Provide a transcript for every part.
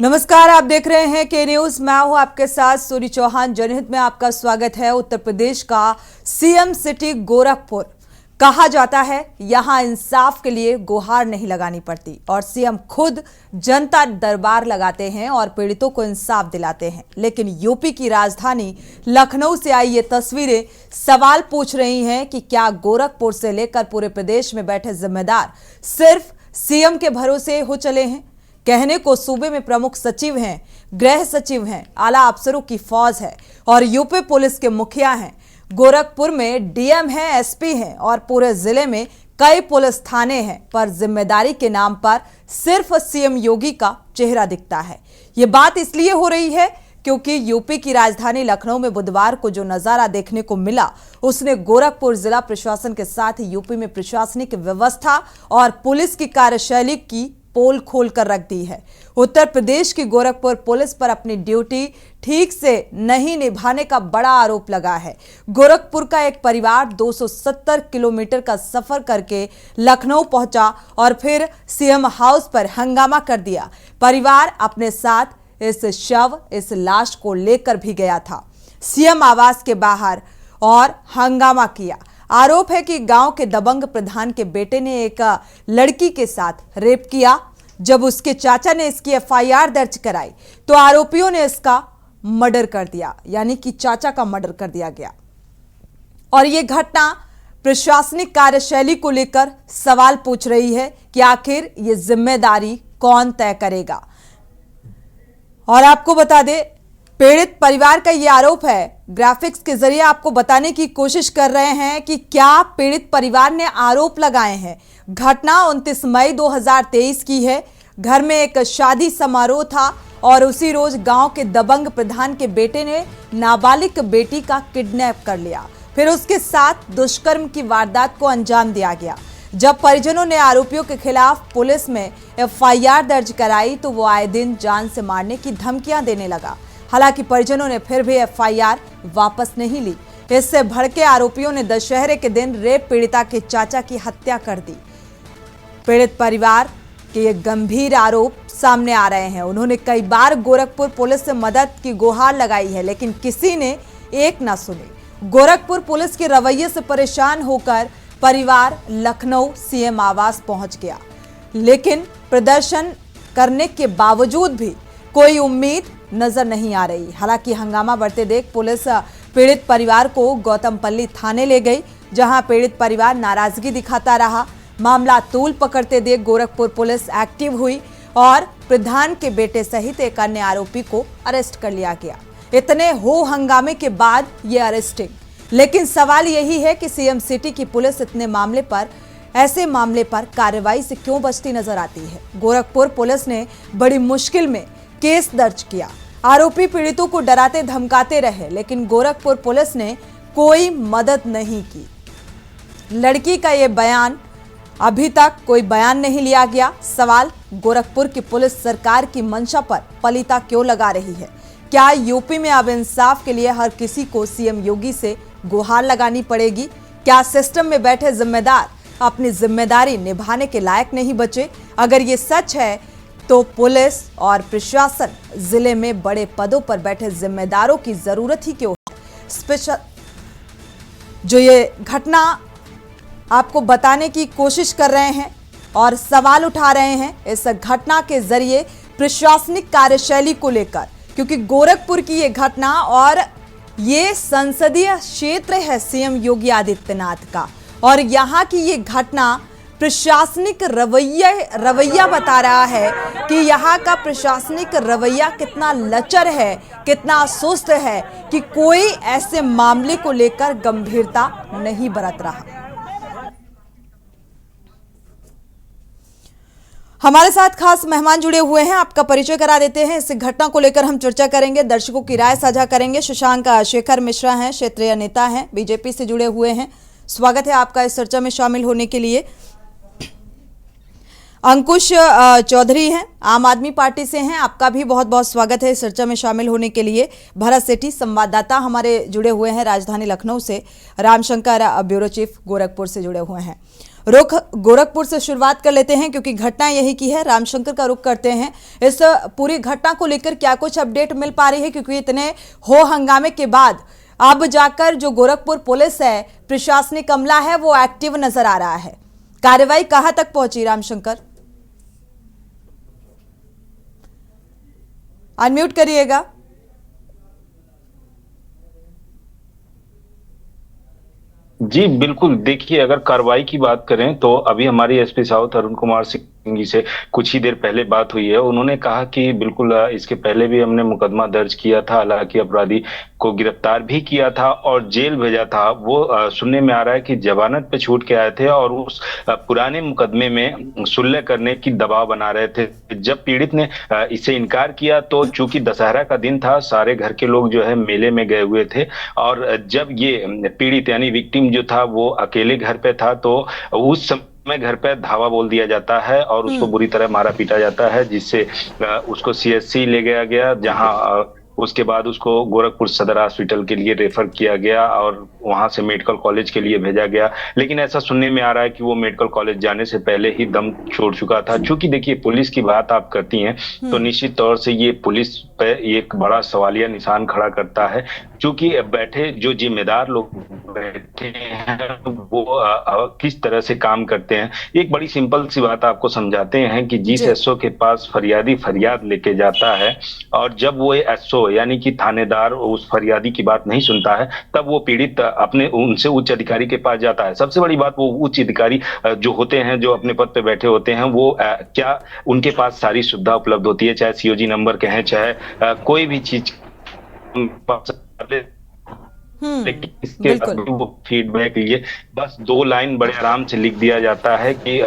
नमस्कार, आप देख रहे हैं के न्यूज। मैं हूं आपके साथ सूरी चौहान। जनहित में आपका स्वागत है। उत्तर प्रदेश का सीएम सिटी गोरखपुर कहा जाता है, यहां इंसाफ के लिए गुहार नहीं लगानी पड़ती और सीएम खुद जनता दरबार लगाते हैं और पीड़ितों को इंसाफ दिलाते हैं। लेकिन यूपी की राजधानी लखनऊ से आई ये तस्वीरें सवाल पूछ रही हैं कि क्या गोरखपुर से लेकर पूरे प्रदेश में बैठे जिम्मेदार सिर्फ सीएम के भरोसे हो चले हैं। कहने को सूबे में प्रमुख सचिव हैं, गृह सचिव हैं, आला अफसरों की फौज है और यूपी पुलिस के मुखिया हैं। गोरखपुर में डीएम है, एसपी हैं और पूरे जिले में कई पुलिस थाने हैं, पर जिम्मेदारी के नाम पर सिर्फ सीएम योगी का चेहरा दिखता है। ये बात इसलिए हो रही है क्योंकि यूपी की राजधानी लखनऊ में बुधवार को जो नजारा देखने को मिला, उसने गोरखपुर जिला प्रशासन के साथ यूपी में प्रशासनिक व्यवस्था और पुलिस की कार्यशैली की पोल खोल कर रख दी है। उत्तर प्रदेश की गोरखपुर पुलिस पर अपनी ड्यूटी ठीक से नहीं निभाने का बड़ा आरोप लगा है। गोरखपुर का एक परिवार 270 किलोमीटर का सफर करके लखनऊ पहुंचा और फिर सीएम हाउस पर हंगामा कर दिया। परिवार अपने साथ इस लाश को लेकर भी गया था सीएम आवास के बाहर और हंगामा किया। आरोप है कि गांव के दबंग प्रधान के बेटे ने एक लड़की के साथ रेप किया। जब उसके चाचा ने इसकी एफआईआर दर्ज कराई तो आरोपियों ने इसका मर्डर कर दिया, यानी कि चाचा का मर्डर कर दिया गया। और यह घटना प्रशासनिक कार्यशैली को लेकर सवाल पूछ रही है कि आखिर ये जिम्मेदारी कौन तय करेगा। और आपको बता दें, पीड़ित परिवार का यह आरोप है। ग्राफिक्स के जरिए आपको बताने की कोशिश कर रहे हैं कि क्या पीड़ित परिवार ने आरोप लगाए हैं। घटना 29 मई 2023 की है। घर में एक शादी समारोह था और उसी रोज गांव के दबंग प्रधान के बेटे ने नाबालिग बेटी का किडनैप कर लिया, फिर उसके साथ दुष्कर्म की वारदात को अंजाम दिया गया। जब परिजनों ने आरोपियों के खिलाफ पुलिस में एफआईआर दर्ज कराई तो वो आए दिन जान से मारने की धमकियां देने लगा। हालांकि परिजनों ने फिर भी एफआईआर वापस नहीं ली। इससे भड़के आरोपियों ने दशहरे के दिन रेप पीड़िता के चाचा की हत्या कर दी। पीड़ित परिवार के ये गंभीर आरोप सामने आ रहे हैं। उन्होंने कई बार गोरखपुर पुलिस से मदद की गुहार लगाई है, लेकिन किसी ने एक ना सुनी। गोरखपुर पुलिस के रवैये से परेशान होकर परिवार लखनऊ सीएम आवास पहुंच गया, लेकिन प्रदर्शन करने के बावजूद भी कोई उम्मीद नजर नहीं आ रही। हालांकि हंगामा बढ़ते देख पुलिस पीड़ित परिवार को गौतमपल्ली थाने ले गई, जहां पीड़ित परिवार नाराजगी दिखाता रहा। मामला तूल पकड़ते देख गोरखपुर पुलिस एक्टिव हुई और प्रधान के बेटे सहित एक अन्य आरोपी को अरेस्ट कर लिया गया। इतने हो हंगामे के बाद ये अरेस्टिंग, लेकिन सवाल यही है कि सीएम सिटी की पुलिस ऐसे मामले पर कार्रवाई से क्यों बचती नजर आती है। गोरखपुर पुलिस ने बड़ी मुश्किल में केस दर्ज किया। आरोपी पीड़ितों को डराते धमकाते रहे, लेकिन गोरखपुर पुलिस ने कोई मदद नहीं की। लड़की का यह बयान, अभी तक कोई बयान नहीं लिया गया। सवाल गोरखपुर की पुलिस सरकार की मंशा पर पलीता क्यों लगा रही है। क्या यूपी में अब इंसाफ के लिए हर किसी को सीएम योगी से गुहार लगानी पड़ेगी? क्या सिस्टम में बैठे जिम्मेदार अपनी जिम्मेदारी निभाने के लायक नहीं बचे? अगर ये सच है तो पुलिस और प्रशासन जिले में बड़े पदों पर बैठे जिम्मेदारों की जरूरत ही क्यों है? स्पेशल जो ये घटना आपको बताने की कोशिश कर रहे हैं और सवाल उठा रहे हैं इस घटना के जरिए प्रशासनिक कार्यशैली को लेकर, क्योंकि गोरखपुर की ये घटना और ये संसदीय क्षेत्र है सीएम योगी आदित्यनाथ का, और यहाँ की ये घटना प्रशासनिक रवैया बता रहा है कि यहाँ का प्रशासनिक रवैया कितना लचर है, कितना सुस्त है कि कोई ऐसे मामले को लेकर गंभीरता नहीं बरत रहा। हमारे साथ खास मेहमान जुड़े हुए हैं, आपका परिचय करा देते हैं। इस घटना को लेकर हम चर्चा करेंगे, दर्शकों की राय साझा करेंगे। शशांक शेखर मिश्रा हैं, क्षेत्रीय नेता हैं, बीजेपी से जुड़े हुए हैं। स्वागत है आपका इस चर्चा में शामिल होने के लिए। अंकुश चौधरी हैं, आम आदमी पार्टी से हैं, आपका भी बहुत बहुत स्वागत है इस चर्चा में शामिल होने के लिए। भरत सेठी संवाददाता हमारे जुड़े हुए हैं राजधानी लखनऊ से। रामशंकर ब्यूरो चीफ गोरखपुर से जुड़े हुए हैं। रुख गोरखपुर से शुरुआत कर लेते हैं क्योंकि घटना यही की है। रामशंकर का रुख करते हैं। इस पूरी घटना को लेकर क्या कुछ अपडेट मिल पा रही है, क्योंकि इतने हो हंगामे के बाद अब जाकर जो गोरखपुर पुलिस है, प्रशासनिक अमला है, वो एक्टिव नजर आ रहा है। कार्रवाई कहां तक पहुंची रामशंकर? अनम्यूट करिएगा। जी बिल्कुल, देखिए अगर कार्रवाई की बात करें तो अभी हमारी एसपी साउथ अरुण कुमार सिंह जी से कुछ ही देर पहले बात हुई है। उन्होंने कहा कि बिल्कुल इसके पहले भी हमने मुकदमा दर्ज किया था, हालांकि अपराधी को गिरफ्तार भी किया था और जेल भेजा था। वो सुनने में आ रहा है कि जमानत पे छूट के आए थे और उस पुराने मुकदमे में सुलह करने की दबाव बना रहे थे। जब पीड़ित ने इसे इनकार किया तो चूंकि दशहरा का दिन था, सारे घर के लोग जो है मेले में गए हुए थे और जब ये पीड़ित यानी विक्टिम जो था वो अकेले घर पे था तो उस समय घर पे धावा बोल दिया जाता है और उसको बुरी तरह मारा पीटा जाता है, जिससे उसको सीएचसी ले गया गया, जहां उसके बाद उसको गोरखपुर सदर हॉस्पिटल के लिए रेफर किया गया और वहां से मेडिकल कॉलेज के लिए भेजा गया। लेकिन ऐसा सुनने में आ रहा है कि वो मेडिकल कॉलेज जाने से पहले ही दम छोड़ चुका था। चूंकि देखिए पुलिस की बात आप करती हैं तो निश्चित तौर से ये पुलिस पे एक बड़ा सवालिया निशान खड़ा करता है। चूंकि बैठे जो जिम्मेदार लोग बैठे हैं वो किस तरह से काम करते हैं। एक बड़ी सिंपल सी बात आपको समझाते हैं कि जिस एसओ के पास फरियादी फरियाद लेके जाता है और जब वो एसओ यानी कि थानेदार उस फरियादी की बात नहीं सुनता है, तब वो पीड़ित अपने उनसे उच्च अधिकारी के पास जाता है। सबसे बड़ी बात, वो उच्च अधिकारी जो होते हैं, जो अपने पद पे बैठे होते हैं, वो क्या उनके पास सारी सुविधा उपलब्ध होती है, चाहे सीओजी नंबर कहें, चाहे कोई भी चीज लेकिन इसके बाद वो फीडबैक लिए बस 2 लाइन बड़े आराम से लिख दिया जाता है कि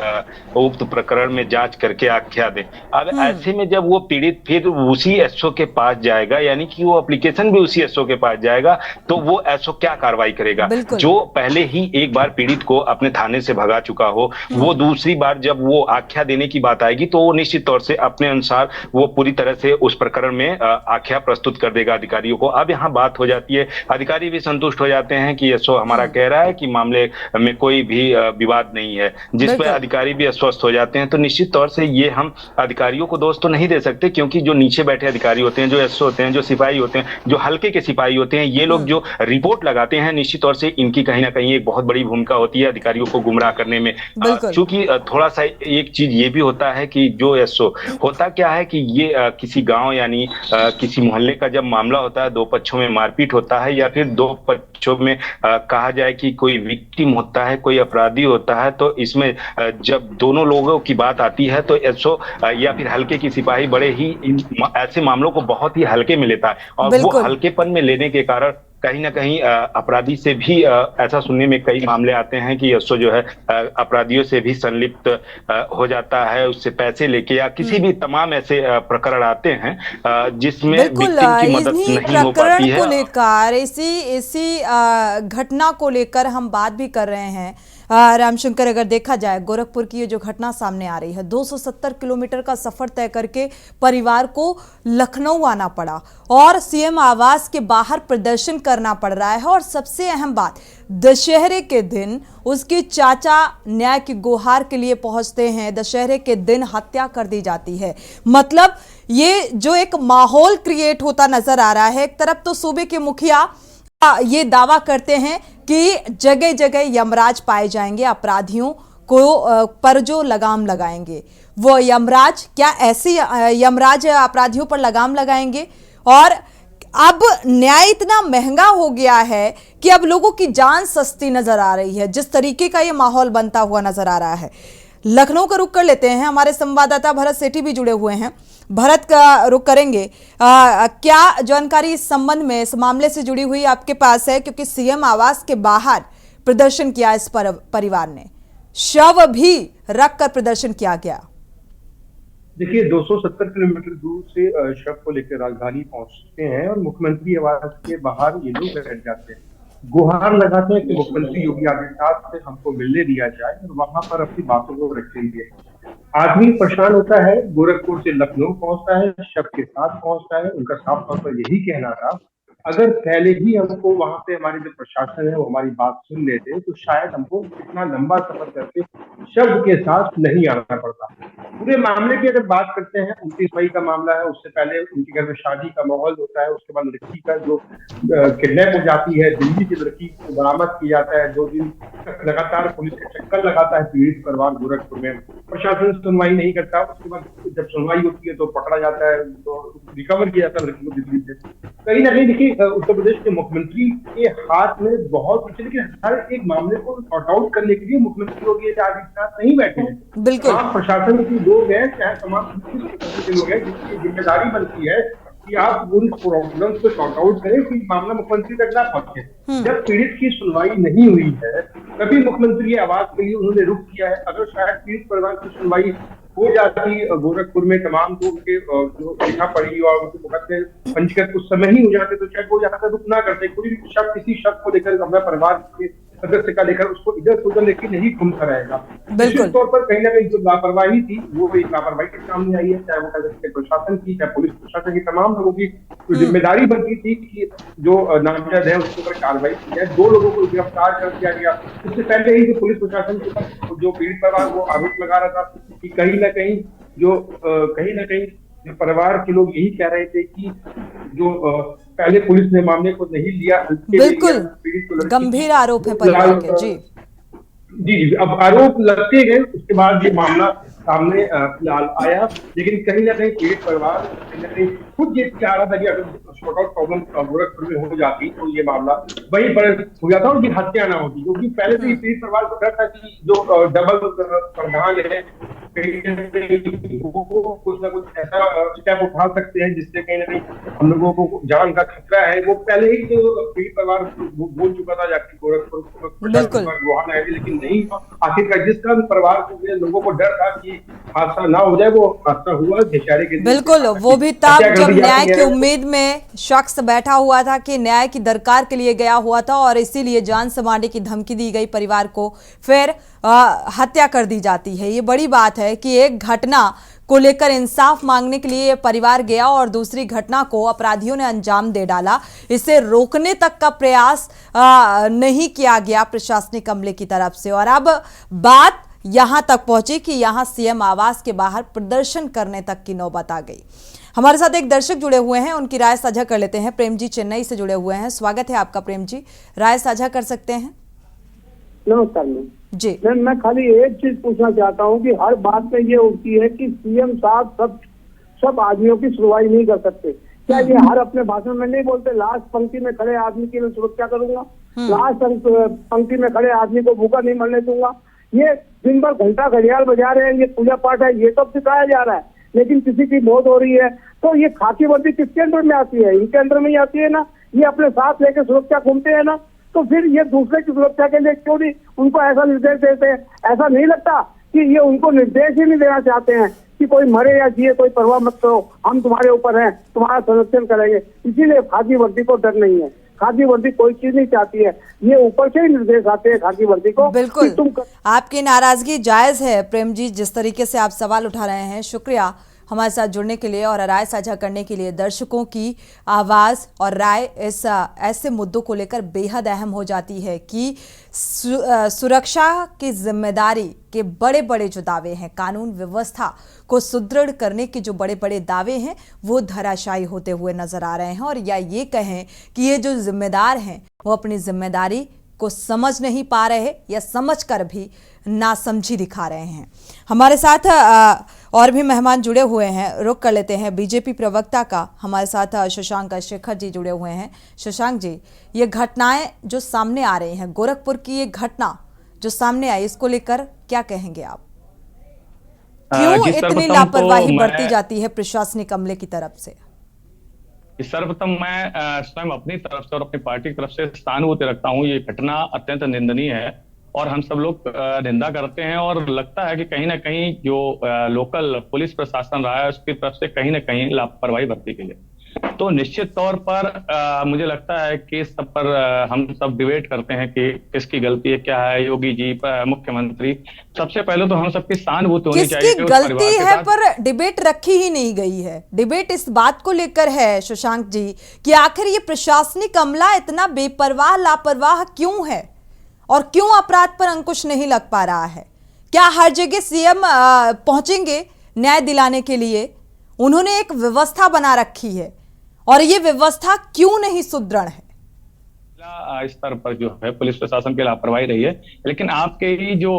उक्त प्रकरण में जांच करके आख्या दे। अब ऐसे में जब वो पीड़ित फिर उसी एसओ के पास जाएगा, यानी कि वो एप्लीकेशन भी उसी एसओ के पास जाएगा, तो वो एसओ क्या कार्रवाई करेगा? जो पहले ही एक बार पीड़ित को अपने थाने से भगा चुका हो, वो दूसरी बार जब वो आख्या देने की बात आएगी तो वो निश्चित तौर से अपने अनुसार वो पूरी तरह से उस प्रकरण में आख्या प्रस्तुत कर देगा अधिकारियों को। अब यहाँ बात हो जाती है, अधिकारी भी संतुष्ट हो जाते हैं कि एसओ हमारा कह रहा है कि मामले में कोई भी विवाद नहीं है, जिस पर अधिकारी भी आश्वस्त हो जाते हैं। तो निश्चित तौर से ये हम अधिकारियों को दोष तो नहीं दे सकते, क्योंकि जो नीचे बैठे अधिकारी होते हैं, जो एसओ होते हैं, जो सिपाही होते हैं, जो हल्के के सिपाही होते हैं, ये लोग जो रिपोर्ट लगाते हैं, निश्चित तौर से इनकी कहीं ना कहीं एक बहुत बड़ी भूमिका होती है अधिकारियों को गुमराह करने में। चूंकि थोड़ा सा एक चीज ये भी होता है कि जो एसओ होता क्या है कि ये किसी गांव यानी किसी मोहल्ले का जब मामला होता है, 2 पक्षों में मारपीट होता है या फिर 2 पक्षों में कहा जाए कि कोई विक्टिम होता है, कोई अपराधी होता है, तो इसमें जब दोनों लोगों की बात आती है तो एसओ या फिर हल्के की सिपाही बड़े ही ऐसे मामलों को बहुत ही हल्के में लेता है और वो हल्केपन में लेने के कारण कहीं ना कहीं अपराधी से भी ऐसा सुनने में कई मामले आते हैं कि एसओ जो है अपराधियों से भी संलिप्त हो जाता है, उससे पैसे लेके, या किसी भी तमाम ऐसे प्रकरण आते हैं जिसमें विक्टिम की मदद नहीं हो पाती है। को लेकर इसी घटना को लेकर हम बात भी कर रहे हैं रामशंकर। अगर देखा जाए गोरखपुर की ये जो घटना सामने आ रही है, 270 किलोमीटर का सफर तय करके परिवार को लखनऊ आना पड़ा और सीएम आवास के बाहर प्रदर्शन करना पड़ रहा है। और सबसे अहम बात, दशहरे के दिन उसके चाचा न्याय की गुहार के लिए पहुंचते हैं, दशहरे के दिन हत्या कर दी जाती है। मतलब ये जो एक माहौल क्रिएट होता नजर आ रहा है। एक तरफ तो सूबे के मुखिया ये दावा करते हैं कि जगह जगह यमराज पाए जाएंगे, अपराधियों को पर जो लगाम लगाएंगे वो यमराज, क्या ऐसे यमराज अपराधियों पर लगाम लगाएंगे? और अब न्याय इतना महंगा हो गया है कि अब लोगों की जान सस्ती नजर आ रही है। जिस तरीके का ये माहौल बनता हुआ नजर आ रहा है, लखनऊ का रुख कर लेते हैं। हमारे संवाददाता भरत सेठी भी जुड़े हुए हैं, भरत का रुख करेंगे। क्या जानकारी इस संबंध में, इस मामले से जुड़ी हुई आपके पास है? क्योंकि सीएम आवास के बाहर प्रदर्शन किया इस परिवार ने, शव भी रख कर प्रदर्शन किया गया। देखिए 270 किलोमीटर दूर से शव को लेकर राजधानी पहुंचते हैं और मुख्यमंत्री आवास के बाहर ये लोग बैठ जाते हैं, गुहार लगाते हैं कि मुख्यमंत्री योगी आदित्यनाथ से हमको मिलने दिया जाए और वहां पर अपनी बातों को रखेंगे। आदमी परेशान होता है, गोरखपुर से लखनऊ पहुंचता है, शव के साथ पहुंचता है। उनका साफ तौर पर यही कहना था अगर पहले ही हमको वहां पे हमारे जो प्रशासन है वो हमारी बात सुन लेते तो शायद हमको इतना लंबा सफर करके शब्द के साथ नहीं आना पड़ता। पूरे मामले की अगर बात करते हैं, 29 मई का मामला है, उससे पहले उनके घर में शादी का माहौल होता है, उसके बाद लड़की का जो किडनैप हो जाती है, दिल्ली की लड़की को बरामद किया जाता है, 2 दिन तक लगातार पुलिस के चक्कर लगाता है पीड़ित परिवार गोरखपुर में, प्रशासन सुनवाई नहीं करता। उसके बाद जब सुनवाई होती है तो पकड़ा जाता है, तो रिकवर किया जाता है लड़की को दिल्ली से। कहीं ना कहीं देखिए उत्तर प्रदेश के मुख्यमंत्री के हाथ में बहुत कुछ है, लेकिन हर एक मामले को सॉर्ट आउट करने के लिए मुख्यमंत्री योगी आदित्यनाथ नहीं बैठे हैं। बिल्कुल। तमाम प्रशासन के लोग हैं, चाहे तमाम पुलिस प्रशासन के लोग हैं, जिसकी जिम्मेदारी बनती है कि आप उन प्रॉब्लम्स को सॉर्ट आउट करें कि मामला मुख्यमंत्री तक ना पहुंचे। जब पीड़ित की सुनवाई नहीं हुई है तभी मुख्यमंत्री की आवाज के लिए उन्होंने रुख किया है। अगर शायद पीड़ित परिवार की सुनवाई हो जाती गोरखपुर में, तमाम जो उनके जो लिखा पड़ी और उनके मुकदमे पंजीकृत उस समय ही हो जाते तो शायद वो ज्यादा रुक ना करते। कोई शख्स किसी शख्स को लेकर अपना परिवार के सदस्य का लेकर उसको इधर उधर लेके नहीं घूमता रहेगा। बिल्कुल। तौर पर कहीं ना कहीं जो लापरवाही थी वो एक लापरवाही के सामने आई है, चाहे वो कह सकते प्रशासन की, चाहे पुलिस प्रशासन की, तमाम लोगों की जो जिम्मेदारी बनती थी कि जो नामजद है उसके ऊपर कार्रवाई की जाए। 2 लोगों को गिरफ्तार कर दिया गया। इससे पहले ही जो पुलिस प्रशासन के ऊपर जो पीड़ित परिवार वो आरोप लगा रहा था कि कहीं ना कहीं जो परिवार के लोग यही कह रहे थे कि जो पहले पुलिस ने मामले को नहीं लिया, बिल्कुल गंभीर आरोप है परिवार के। जी जी, अब आरोप लगते गए, उसके बाद ये मामला सामने फिलहाल आया, लेकिन कहीं ना कहीं पीड़ित परिवार कहीं ना कहीं खुद ये चाह रहा था कि अगर शॉर्ट आउट प्रॉब्लम गोरखपुर में हो जाती तो ये मामला वहीं पर हो जाता और ये हत्या ना होती, क्योंकि पहले से ही पीड़ित परिवार को डर था कि जो डबल प्रधान है वो कुछ ना कुछ ऐसा स्टेप उठा सकते हैं जिससे कहीं ना कहीं हम लोगों को जान का खतरा है। वो पहले ही तो पीड़ित परिवार बोल चुका था जाके गोरखपुर गुहाना है, लेकिन नहीं, आखिरकार जिसका भी परिवार को लोगों को डर था कि हादसा ना हो जाए वो हादसा हुआ। बेचारे के बिल्कुल, वो भी तब जब न्याय की उम्मीद में शख्स बैठा हुआ था कि न्याय की दरकार के लिए गया हुआ था और इसीलिए जान से मारने की धमकी दी गई परिवार को, फिर हत्या कर दी जाती है। ये बड़ी बात है कि एक घटना को लेकर इंसाफ मांगने के लिए परिवार गया और दूसरी घटना को अपराधियों ने अंजाम दे डाला। इसे रोकने तक का प्रयास नहीं किया गया प्रशासनिक अमले की तरफ से, और अब बात यहां तक पहुंची कि यहां सीएम आवास के बाहर प्रदर्शन करने तक की नौबत आ गई। हमारे साथ एक दर्शक जुड़े हुए हैं, उनकी राय साझा कर लेते हैं। प्रेम जी चेन्नई से जुड़े हुए हैं, स्वागत है आपका प्रेम जी, राय साझा कर सकते हैं। नमस्कार मैम जी मैं खाली एक चीज पूछना चाहता हूँ कि हर बात में ये होती है कि सीएम साहब सब आदमियों की सुनवाई नहीं कर सकते। क्या ये हर अपने भाषण में नहीं बोलते लास्ट पंक्ति में खड़े आदमी की मैं सुरक्षा करूंगा, लास्ट पंक्ति में खड़े आदमी को भूखा नहीं मरने दूंगा। ये दिन भर घंटा घड़ियाल बजा रहे हैं, ये पूजा पाठ है, ये सब सिखाया जा रहा है, लेकिन किसी की मौत हो रही है तो ये खाकी वर्दी किसके अंदर में आती है? इनके अंदर में ही आती है ना। ये अपने साथ लेके सुरक्षा घूमते हैं ना, तो फिर ये दूसरे की सुरक्षा के लिए क्यों नहीं उनको ऐसा निर्देश देते हैं? ऐसा नहीं लगता कि ये उनको निर्देश ही नहीं देना चाहते हैं कि कोई मरे या जिए कोई परवाह मत करो, हम तुम्हारे ऊपर हैं, तुम्हारा संरक्षण करेंगे। इसीलिए खाकी वर्दी को डर नहीं है। खाकी वर्दी कोई चीज नहीं चाहती है, ये ऊपर से ही निर्देश आते हैं खाकी वर्दी को। बिल्कुल आपकी नाराजगी जायज है प्रेम जी, जिस तरीके से आप सवाल उठा रहे हैं। शुक्रिया हमारे साथ जुड़ने के लिए और राय साझा करने के लिए। दर्शकों की आवाज़ और राय इस ऐसे मुद्दों को लेकर बेहद अहम हो जाती है कि सुरक्षा की जिम्मेदारी के बड़े बड़े जो दावे हैं, कानून व्यवस्था को सुदृढ़ करने के जो बड़े बड़े दावे हैं, वो धराशायी होते हुए नजर आ रहे हैं। और या ये कहें कि ये जो जिम्मेदार हैं वो अपनी जिम्मेदारी को समझ नहीं पा रहे या समझकर भी नासमझी दिखा रहे हैं। हमारे साथ और भी मेहमान जुड़े हुए हैं, रुक कर लेते हैं बीजेपी प्रवक्ता का। हमारे साथ शशांक शेखर जी जुड़े हुए हैं। शशांक जी, ये घटनाएं जो सामने आ रही हैं, गोरखपुर की ये घटना जो सामने आई, इसको लेकर क्या कहेंगे आप? क्यों इतनी लापरवाही बरती जाती है प्रशासनिक अमले की तरफ से? सर्वप्रथम मैं स्वयं अपनी तरफ से और अपनी पार्टी की तरफ से सहानुभूति रखता हूँ। ये घटना अत्यंत निंदनीय है और हम सब लोग निंदा करते हैं, और लगता है कि कहीं ना कहीं जो लोकल पुलिस प्रशासन रहा है उसकी तरफ से कहीं ना कहीं लापरवाही बरती गई है। तो निश्चित तौर पर मुझे लगता है कि इस सब पर हम सब डिबेट करते हैं कि किसकी गलती है, क्या है, योगी जी, मुख्यमंत्री। सबसे पहले तो हम सबकी सहानुभूति होनी चाहिए किसकी गलती है, पर डिबेट रखी ही नहीं गई है। डिबेट इस बात को लेकर है शशांक जी कि आखिर ये प्रशासनिक अमला इतना बेपरवाह लापरवाह क्यों है और क्यों अपराध पर अंकुश नहीं लग पा रहा है। क्या हर जगह सीएम पहुंचेंगे न्याय दिलाने के लिए? उन्होंने एक व्यवस्था बना रखी है और ये व्यवस्था क्यों नहीं सुदृढ़ है? स्तर पर जो है पुलिस प्रशासन की लापरवाही रही है, लेकिन आपके ही जो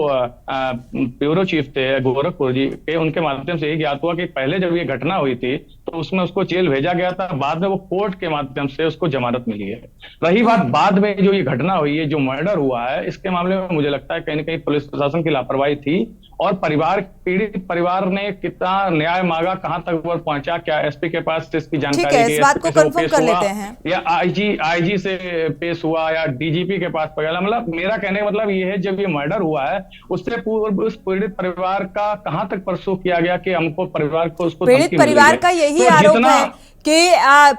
ब्यूरो चीफ थे गोरखपुर जी के, उनके माध्यम से ये ज्ञात हुआ कि पहले जब ये घटना हुई थी तो उसमें उसको जेल भेजा गया था, बाद में वो कोर्ट के माध्यम से उसको जमानत मिली है। रही बात बाद में जो ये घटना हुई है, जो मर्डर हुआ है, इसके मामले में मुझे लगता है कहीं ना कहीं पुलिस प्रशासन की लापरवाही थी और पीड़ित परिवार ने कितना न्याय मांगा, कहां तक वो पहुंचा, क्या एसपी के पास इसकी जानकारी इस बात को कंफर्म कर लेते हैं, या आईजी से पेश हुआ या डीजीपी के पास पहुंचा। मतलब मेरा कहने का मतलब ये है, जब ये मर्डर हुआ है उससे पूर्व उस पीड़ित परिवार का कहां तक परसू किया गया कि हमको परिवार को उसको पीड़ित परिवार का यही आरोप है कि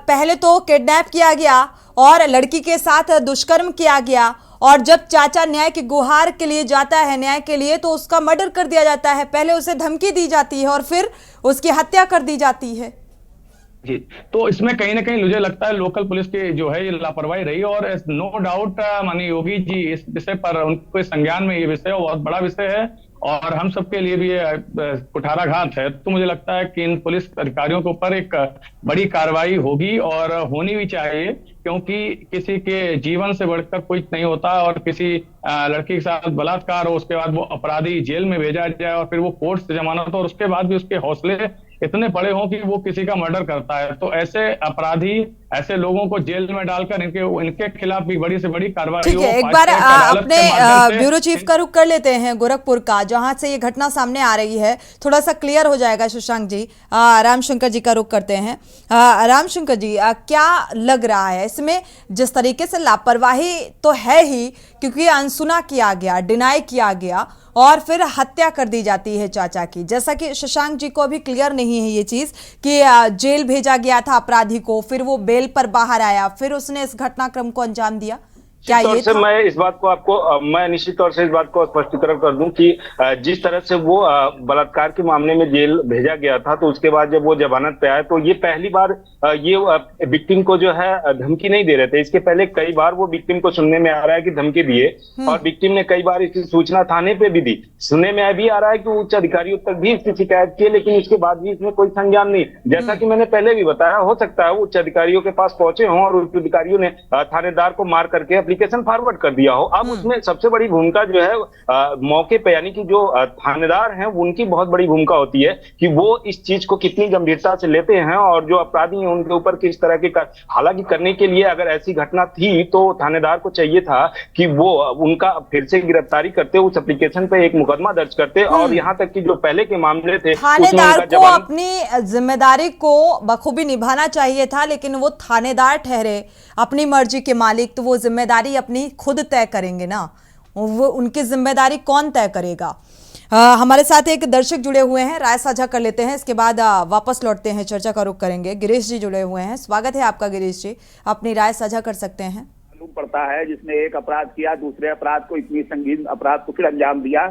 पहले तो किडनैप किया गया और लड़की के साथ दुष्कर्म किया गया और जब चाचा न्याय की गुहार के लिए जाता है, न्याय के लिए, तो उसका मर्डर कर दिया जाता है। पहले उसे धमकी दी जाती है और फिर उसकी हत्या कर दी जाती है। जी, तो इसमें कहीं ना कहीं मुझे लगता है लोकल पुलिस की जो है ये लापरवाही रही और नो डाउट माननीय योगी जी इस विषय पर उनके संज्ञान में ये विषय बहुत बड़ा विषय है और हम सबके लिए भी ये कुठाराघात है। तो मुझे लगता है कि इन पुलिस अधिकारियों के ऊपर एक बड़ी कार्रवाई होगी और होनी भी चाहिए, क्योंकि किसी के जीवन से बढ़कर कुछ नहीं होता और किसी लड़की के साथ बलात्कार हो, उसके बाद वो अपराधी जेल में भेजा जाए और फिर वो कोर्ट से जमानत हो और उसके बाद भी उसके हौसले इतने बड़े हों कि वो किसी का मर्डर करता है। तो ऐसे अपराधी, ऐसे लोगों को जेल में डालकर इनके खिलाफ भी बड़ी से बड़ी कार्रवाई। ठीक है, एक बार अपने ब्यूरो चीफ का रुख कर लेते हैं गोरखपुर का, जहां से ये घटना सामने आ रही है। थोड़ा सा क्लियर हो जाएगा शशांक जी। रामशंकर जी का रुख करते हैं। रामशंकर जी, क्या लग रहा है इसमें? जिस तरीके से लापरवाही तो है ही, क्योंकि अनसुना किया गया, डिनाई किया गया और फिर हत्या कर दी जाती है चाचा की। जैसा कि शशांक जी को अभी क्लियर नहीं है ये चीज कि जेल भेजा गया था अपराधी को, फिर वो बेल पर बाहर आया, फिर उसने इस घटनाक्रम को अंजाम दिया। क्या ये था? मैं इस बात को आपको मैं निश्चित तौर से इस बात को स्पष्टीकरण कर दूं कि जिस तरह से वो बलात्कार के मामले में जेल भेजा गया था, तो उसके बाद जब वो जमानत पे आया तो ये पहली बार ये विक्टिम को जो है धमकी नहीं दे रहे थे। इसके पहले कई बार वो विक्टिम को सुनने में आ रहा है कि धमकी दिए और विक्टिम ने कई बार इसकी सूचना थाने पे भी दी। सुनने में भी आ रहा है कि उच्च अधिकारियों तक भी इसकी शिकायत की, लेकिन इसके बाद भी इसमें कोई संज्ञान नहीं। जैसा कि मैंने पहले भी बताया, हो सकता है उच्च अधिकारियों के पास पहुंचे हों और उच्च अधिकारियों ने थानेदार को मार करके एप्लीकेशन फॉरवर्ड कर दिया हो। अब उसमें सबसे बड़ी भूमिका जो है मौके पे, यानी कि जो थानेदार हैं उनकी बहुत बड़ी भूमिका होती है कि वो इस चीज को कितनी गंभीरता से लेते हैं और जो अपराधी हैं उनके ऊपर किस तरह के हालांकि करने के लिए अगर ऐसी घटना थी तो थानेदार को चाहिए था कि वो उनका फिर से गिरफ्तारी करते, उस एप्लीकेशन पे एक मुकदमा दर्ज करते और यहाँ तक कि जो पहले के मामले थे थानेदार को अपनी जिम्मेदारी को बखूबी निभाना चाहिए था, लेकिन वो थानेदार ठहरे अपनी मर्जी के मालिक, तो वो जिम्मेदारी अपनी खुद तय करेंगे ना, वो उनकी जिम्मेदारी कौन तय करेगा। हमारे साथ एक दर्शक जुड़े हुए हैं, राय साझा कर लेते हैं, इसके बाद वापस लौटते हैं, चर्चा का रुख करेंगे। गिरीश जी जुड़े हुए हैं, स्वागत है आपका गिरीश जी, अपनी राय साझा कर सकते हैं। मालूम पड़ता है जिसने एक अपराध किया दूसरे अपराध को, इतनी संगीन अपराध को फिर अंजाम दिया।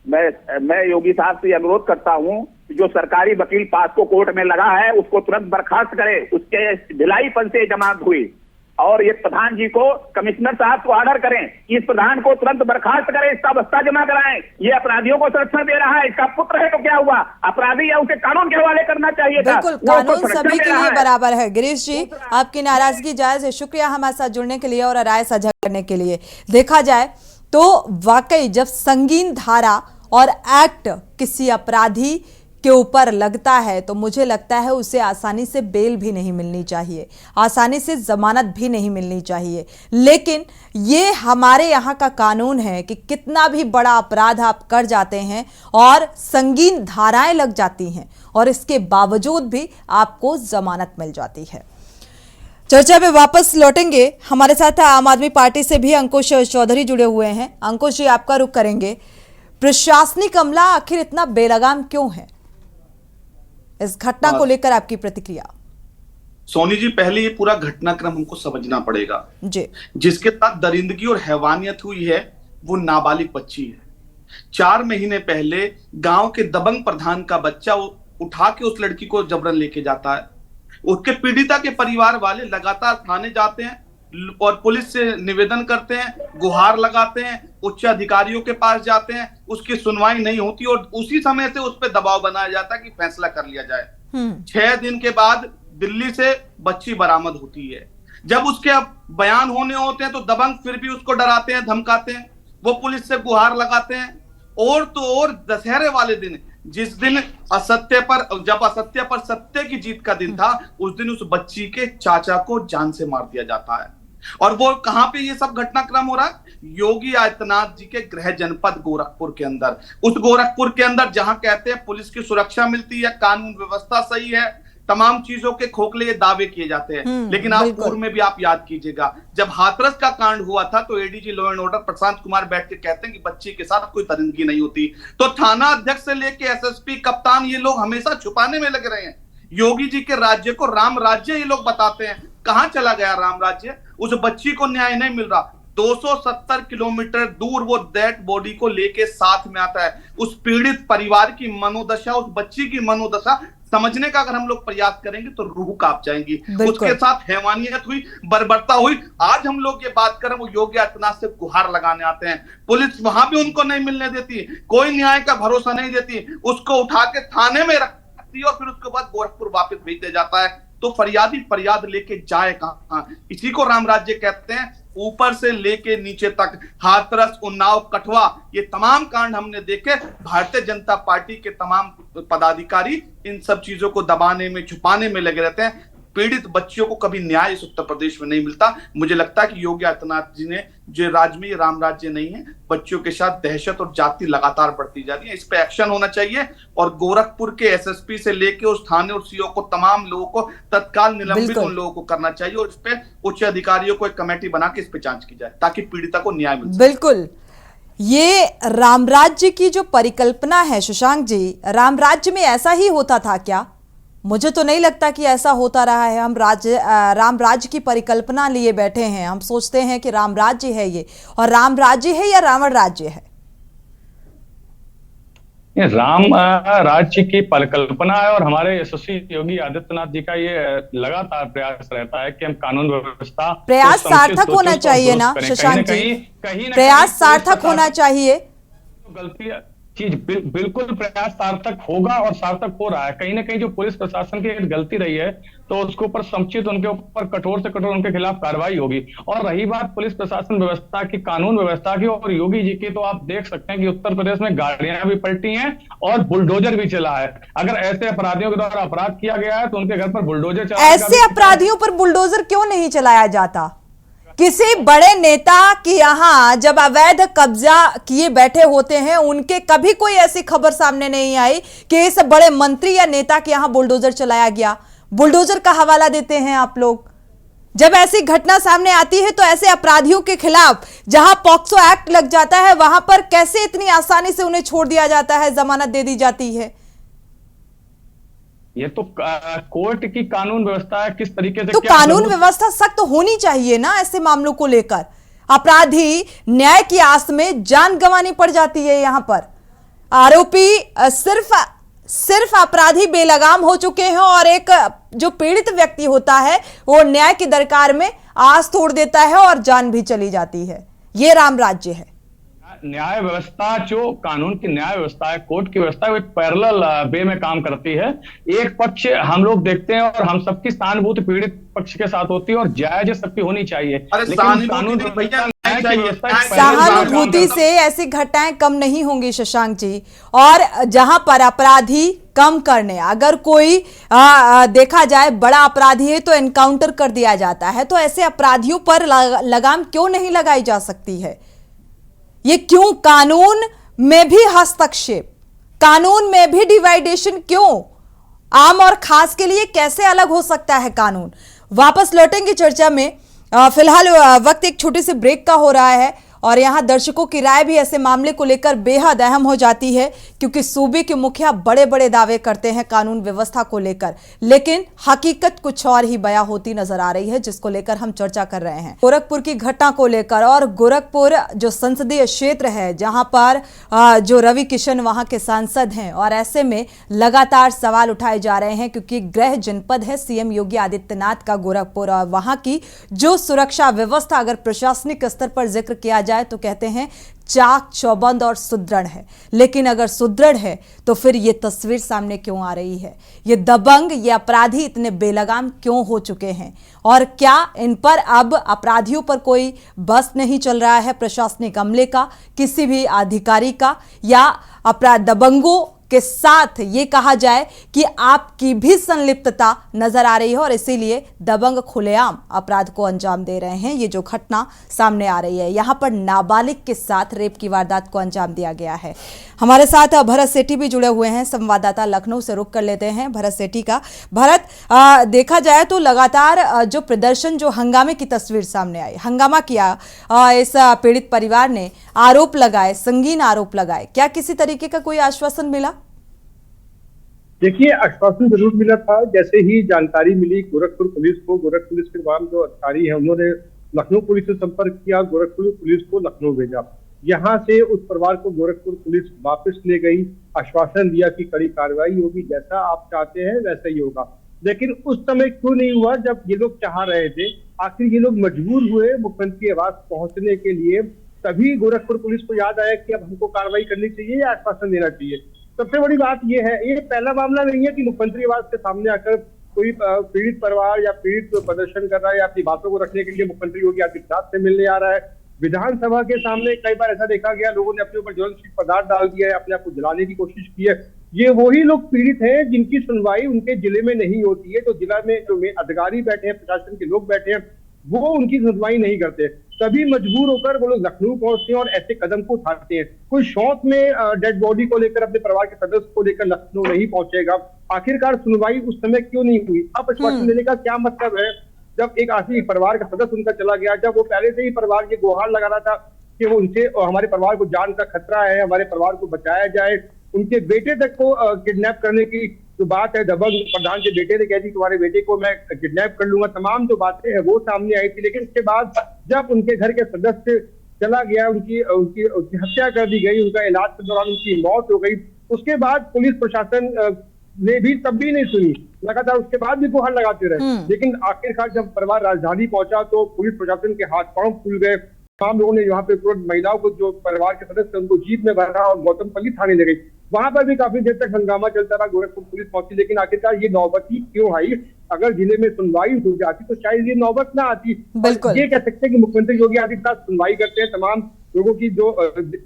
मैं योगी साहब से अनुरोध करता हूं कि जो सरकारी वकील पास को कोर्ट में लगा है उसको तुरंत बर्खास्त करे, उसके ढिलाईपन से जमानत हुई और ये प्रधान जी को, कमिश्नर साहब को ऑर्डर करें कि इस प्रधान को तुरंत बर्खास्त करें, इसका बस्ता जमा कराएं। ये अपराधियों को संरक्षण दे रहा है, इसका पुत्र है तो क्या हुआ, अपराधी है उसे कानून के हवाले करना चाहिए था। बिल्कुल, कानून सभी के लिए बराबर है। गिरीश जी, आपकी नाराजगी जायज है, शुक्रिया हमारे साथ जुड़ने के लिए और राय साझा करने के लिए। देखा जाए तो वाकई जब संगीन धारा और एक्ट किसी अपराधी के ऊपर लगता है तो मुझे लगता है उसे आसानी से बेल भी नहीं मिलनी चाहिए, आसानी से जमानत भी नहीं मिलनी चाहिए। लेकिन ये हमारे यहाँ का कानून है कि कितना भी बड़ा अपराध आप कर जाते हैं और संगीन धाराएं लग जाती हैं और इसके बावजूद भी आपको जमानत मिल जाती है। चर्चा पे वापस लौटेंगे। हमारे साथ आम आदमी पार्टी से भी अंकुश चौधरी जुड़े हुए हैं। अंकुश जी, आपका रुख करेंगे। प्रशासनिक अमला आखिर इतना बेलगाम क्यों है? इस घटना को लेकर आपकी प्रतिक्रिया। सोनी जी, पहले ये पूरा घटनाक्रम हमको समझना पड़ेगा। जी। जिसके साथ दरिंदगी और हैवानियत हुई है वो नाबालिग बच्ची है। 4 महीने पहले गांव के दबंग प्रधान का बच्चा उठा के उस लड़की को जबरन लेके जाता है। उसके पीड़िता के परिवार वाले लगातार थाने जाते हैं और पुलिस से निवेदन करते हैं, गुहार लगाते हैं, उच्च अधिकारियों के पास जाते हैं, उसकी सुनवाई नहीं होती और उसी समय से उस पर दबाव बनाया जाता है कि फैसला कर लिया जाए। 6 दिन के बाद दिल्ली से बच्ची बरामद होती है। जब उसके अब बयान होने होते हैं तो दबंग फिर भी उसको डराते हैं, धमकाते हैं, वो पुलिस से गुहार लगाते हैं। और तो और दशहरे वाले दिन, जिस दिन जब असत्य पर सत्य की जीत का दिन था, उस दिन उस बच्ची के चाचा को जान से मार दिया जाता है। और वो कहां पे ये सब घटनाक्रम हो रहा है? योगी आदित्यनाथ जी के गृह जनपद गोरखपुर के अंदर। उस गोरखपुर के अंदर जहां कहते हैं पुलिस की सुरक्षा मिलती है, कानून व्यवस्था सही है, तमाम चीजों के खोखले ये दावे किए जाते हैं। लेकिन आप पूर्व में भी आप याद कीजिएगा, जब हाथरस का कांड हुआ था तो ADG law and order Prashant Kumar बैठ के कहते हैं कि बच्ची के साथ कोई दरिंदगी नहीं होती। तो थाना अध्यक्ष से लेके एसएसपी, कप्तान, ये लोग हमेशा छुपाने में लगे रहे हैं। योगी जी के राज्य को राम राज्य ये लोग बताते हैं। कहां चला गया राम राज्य? उस बच्ची को न्याय नहीं मिल रहा। 270 किलोमीटर दूर वो डेड बॉडी को लेके साथ में आता है। उस पीड़ित परिवार की मनोदशा, उस बच्ची की मनोदशा समझने का अगर हम लोग प्रयास करेंगे तो रूह कांप जाएंगी। उसके साथ हैवानियत हुई, बर्बरता हुई। आज हम लोग ये बात करें, वो योगी आदित्यनाथ से गुहार लगाने आते हैं, पुलिस वहां भी उनको नहीं मिलने देती, कोई न्याय का भरोसा नहीं देती, उसको उठा के थाने में रखती है और फिर उसके बाद गोरखपुर वापस भेज दिया जाता है। तो फरियादी फरियाद लेके जाए कहां? इसी को राम राज्य कहते हैं। ऊपर से लेके नीचे तक, हाथरस, उन्नाव, कठुआ, ये तमाम कांड हमने देखे। भारतीय जनता पार्टी के तमाम पदाधिकारी इन सब चीजों को दबाने में, छुपाने में लगे रहते हैं। पीड़ित बच्चियों को कभी न्याय इस उत्तर प्रदेश में नहीं मिलता। मुझे लगता है कि योगी आदित्यनाथ जी ने जो राज्य में, राम राज्य नहीं है, बच्चियों के साथ दहशत और जाति लगातार बढ़ती जा रही है। इस पे एक्शन होना चाहिए और गोरखपुर के एसएसपी से लेके उस थाने और सीओ को, तमाम लोगों को तत्काल निलंबित उन लोगों को करना चाहिए और इस पे उच्च अधिकारियों को एक कमेटी बना के इस पे जांच की जाए ताकि पीड़िता को न्याय मिल सके। बिल्कुल। ये राम राज्य की जो परिकल्पना है शशांक जी, राम राज्य में ऐसा ही होता था क्या? मुझे तो नहीं लगता कि ऐसा होता रहा है। हम राम राज्य की परिकल्पना लिए बैठे हैं। हम सोचते हैं कि राम राज्य है ये, और राम राज्य है या रावण राज्य है? ये राम राज्य की परिकल्पना है और हमारे यशस्वी योगी आदित्यनाथ जी का ये लगातार प्रयास रहता है कि हम कानून व्यवस्था, प्रयास सार्थक होना चाहिए ना शशांक जी? प्रयास सार्थक होना चाहिए। गलती चीज बिल्कुल प्रयास सार्थक होगा और सार्थक हो रहा है। कहीं ना कहीं जो पुलिस प्रशासन की एक गलती रही है तो उसके ऊपर समुचित, उनके ऊपर कठोर से कठोर उनके खिलाफ कार्रवाई होगी। और रही बात पुलिस प्रशासन व्यवस्था की, कानून व्यवस्था की और योगी जी की, तो आप देख सकते हैं कि उत्तर प्रदेश में गाड़ियां भी पलटी हैं और बुलडोजर भी चला है। अगर ऐसे अपराधियों के द्वारा अपराध किया गया है तो उनके घर पर बुलडोजर चला। ऐसे अपराधियों पर बुलडोजर क्यों नहीं चलाया जाता? किसी बड़े नेता के यहाँ जब अवैध कब्जा किए बैठे होते हैं, उनके कभी कोई ऐसी खबर सामने नहीं आई कि इस बड़े मंत्री या नेता के यहाँ बुलडोजर चलाया गया। बुलडोजर का हवाला देते हैं आप लोग। जब ऐसी घटना सामने आती है तो ऐसे अपराधियों के खिलाफ जहां पॉक्सो एक्ट लग जाता है, वहां पर कैसे इतनी आसानी से उन्हें छोड़ दिया जाता है, जमानत दे दी जाती है? ये तो कोर्ट की कानून व्यवस्था है। किस तरीके से तो कानून व्यवस्था सख्त होनी चाहिए ना ऐसे मामलों को लेकर। अपराधी न्याय की आस में जान गंवानी पड़ जाती है। यहां पर आरोपी सिर्फ अपराधी बेलगाम हो चुके हैं और एक जो पीड़ित व्यक्ति होता है वो न्याय की दरकार में आस तोड़ देता है और जान भी चली जाती है। ये राम राज्य है। न्याय व्यवस्था, जो कानून की न्याय व्यवस्था है, कोर्ट की व्यवस्था है, वो एक पैरेलल वे में काम करती है। एक पक्ष हम लोग देखते हैं और हम सबकी सहानुभूति पीड़ित पक्ष के साथ होती है और जायज सबकी होनी चाहिए। लेकिन कानून सहानुभूति से ऐसी घटनाएं कम नहीं होंगी शशांक जी। और जहां पर अपराधी कम करने, अगर कोई देखा जाए बड़ा अपराधी है तो एनकाउंटर कर दिया जाता है, तो ऐसे अपराधियों पर लगाम क्यों नहीं लगाई जा सकती है? ये क्यों कानून में भी हस्तक्षेप, कानून में भी डिवाइडेशन क्यों? आम और खास के लिए कैसे अलग हो सकता है कानून? वापस लौटेंगे चर्चा में। फिलहाल वक्त एक छोटे से ब्रेक का हो रहा है और यहाँ दर्शकों की राय भी ऐसे मामले को लेकर बेहद अहम हो जाती है, क्योंकि सूबे के मुखिया बड़े बड़े दावे करते हैं कानून व्यवस्था को लेकर, लेकिन हकीकत कुछ और ही बयां होती नजर आ रही है, जिसको लेकर हम चर्चा कर रहे हैं गोरखपुर की घटना को लेकर। और गोरखपुर जो संसदीय क्षेत्र है, जहां पर जो रवि किशन वहां के सांसद हैं, और ऐसे में लगातार सवाल उठाए जा रहे हैं, क्योंकि गृह जनपद है सीएम योगी आदित्यनाथ का गोरखपुर, और वहां की जो सुरक्षा व्यवस्था अगर प्रशासनिक स्तर पर जिक्र किया जाए तो कहते हैं चाक चौबंद और सुदृढ़ है। लेकिन अगर सुदृढ़ है तो फिर ये तस्वीर सामने क्यों आ रही है? ये दबंग, ये अपराधी इतने बेलगाम क्यों हो चुके हैं? और क्या इन पर अब अपराधियों पर कोई बस नहीं चल रहा है प्रशासनिक अमले का, किसी भी अधिकारी का, या अपराध दबंगों के साथ ये कहा जाए कि आपकी भी संलिप्तता नजर आ रही है और इसीलिए दबंग खुलेआम अपराध को अंजाम दे रहे हैं? ये जो घटना सामने आ रही है, यहां पर नाबालिग के साथ रेप की वारदात को अंजाम दिया गया है। हमारे साथ भरत सेठी भी जुड़े हुए हैं, संवाददाता लखनऊ से रुख कर लेते हैं भरत सेठी का। भरत, देखा जाए तो लगातार जो प्रदर्शन, जो हंगामे की तस्वीर सामने आई, हंगामा किया इस पीड़ित परिवार ने, आरोप लगाए, संगीन आरोप लगाए, क्या किसी तरीके का कोई आश्वासन मिला? देखिए, आश्वासन जरूर मिला था। जैसे ही जानकारी मिली गोरखपुर पुलिस को, गोरखपुर पुलिस के तमाम जो अधिकारी हैं उन्होंने लखनऊ पुलिस से संपर्क किया, गोरखपुर पुलिस को लखनऊ भेजा। यहाँ से उस परिवार को गोरखपुर पुलिस वापस ले गई, आश्वासन दिया कि कड़ी कार्रवाई होगी, जैसा आप चाहते हैं वैसा ही होगा। लेकिन उस समय क्यों नहीं हुआ जब ये लोग चाह रहे थे? आखिर ये लोग मजबूर हुए मुख्यमंत्री आवास पहुंचने के लिए, तभी गोरखपुर पुलिस को याद आया कि अब हमको कार्रवाई करनी चाहिए या आश्वासन देना चाहिए। सबसे बड़ी बात यह है, ये पहला मामला नहीं है कि मुख्यमंत्री आवास के सामने आकर कोई पीड़ित परिवार या पीड़ित प्रदर्शन कर रहा है या अपनी बातों को रखने के लिए मुख्यमंत्री योगी आदित्यनाथ से मिलने आ रहा है। विधानसभा के सामने कई बार ऐसा देखा गया, लोगों ने अपने ऊपर ज्वलनशील पदार्थ डाल दिया है, अपने आप को जलाने की कोशिश की है। ये वही लोग पीड़ित हैं जिनकी सुनवाई उनके जिले में नहीं होती है। तो जिला में जो अधिकारी बैठे हैं, प्रशासन के लोग बैठे हैं, वो उनकी सुनवाई नहीं करते। तभी मजबूर होकर वो लोग लखनऊ पहुंचते हैं और ऐसे कदम को उठाते हैं। कोई शौक में डेड बॉडी को लेकर, अपने परिवार के सदस्य को लेकर लखनऊ नहीं पहुंचेगा। आखिरकार सुनवाई उस समय क्यों नहीं हुई? अब आश्वासन देने का क्या मतलब है जब एक आखिरी परिवार का सदस्य उनका चला गया, जब वो पहले से ही परिवार ये गुहार लगा रहा था कि वो उनसे, हमारे परिवार को जान का खतरा है, हमारे परिवार को बचाया जाए। उनके बेटे तक को किडनैप करने की जो बात है, दबंग प्रधान के बेटे ने कह दी तुम्हारे बेटे को मैं किडनैप कर लूंगा, तमाम जो बातें हैं वो सामने आई थी। लेकिन उसके बाद जब उनके घर के सदस्य चला गया, उनकी हत्या कर दी गई, उनका इलाज के दौरान उनकी मौत हो गई, उसके बाद पुलिस प्रशासन ने भी तब भी नहीं सुनी, लगातार उसके बाद भी गुहार लगाते रहे। लेकिन आखिरकार जब परिवार राजधानी पहुंचा तो पुलिस प्रशासन के हाथ पांव फूल गए। तमाम लोगों ने यहाँ पे तुरंत महिलाओं को, जो परिवार के सदस्य उनको जीप में भरा और गौतमपल्ली थाने ले गई। वहां पर भी काफी देर तक हंगामा चलता रहा, गोरखपुर पुलिस पहुंची, लेकिन आखिरकार ये नौबत ही क्यों आई? अगर जिले में सुनवाई हो जाती तो शायद ये नौबत ना आती। ये कह सकते हैं कि मुख्यमंत्री योगी आदित्यनाथ सुनवाई करते हैं, तमाम लोगों की, जो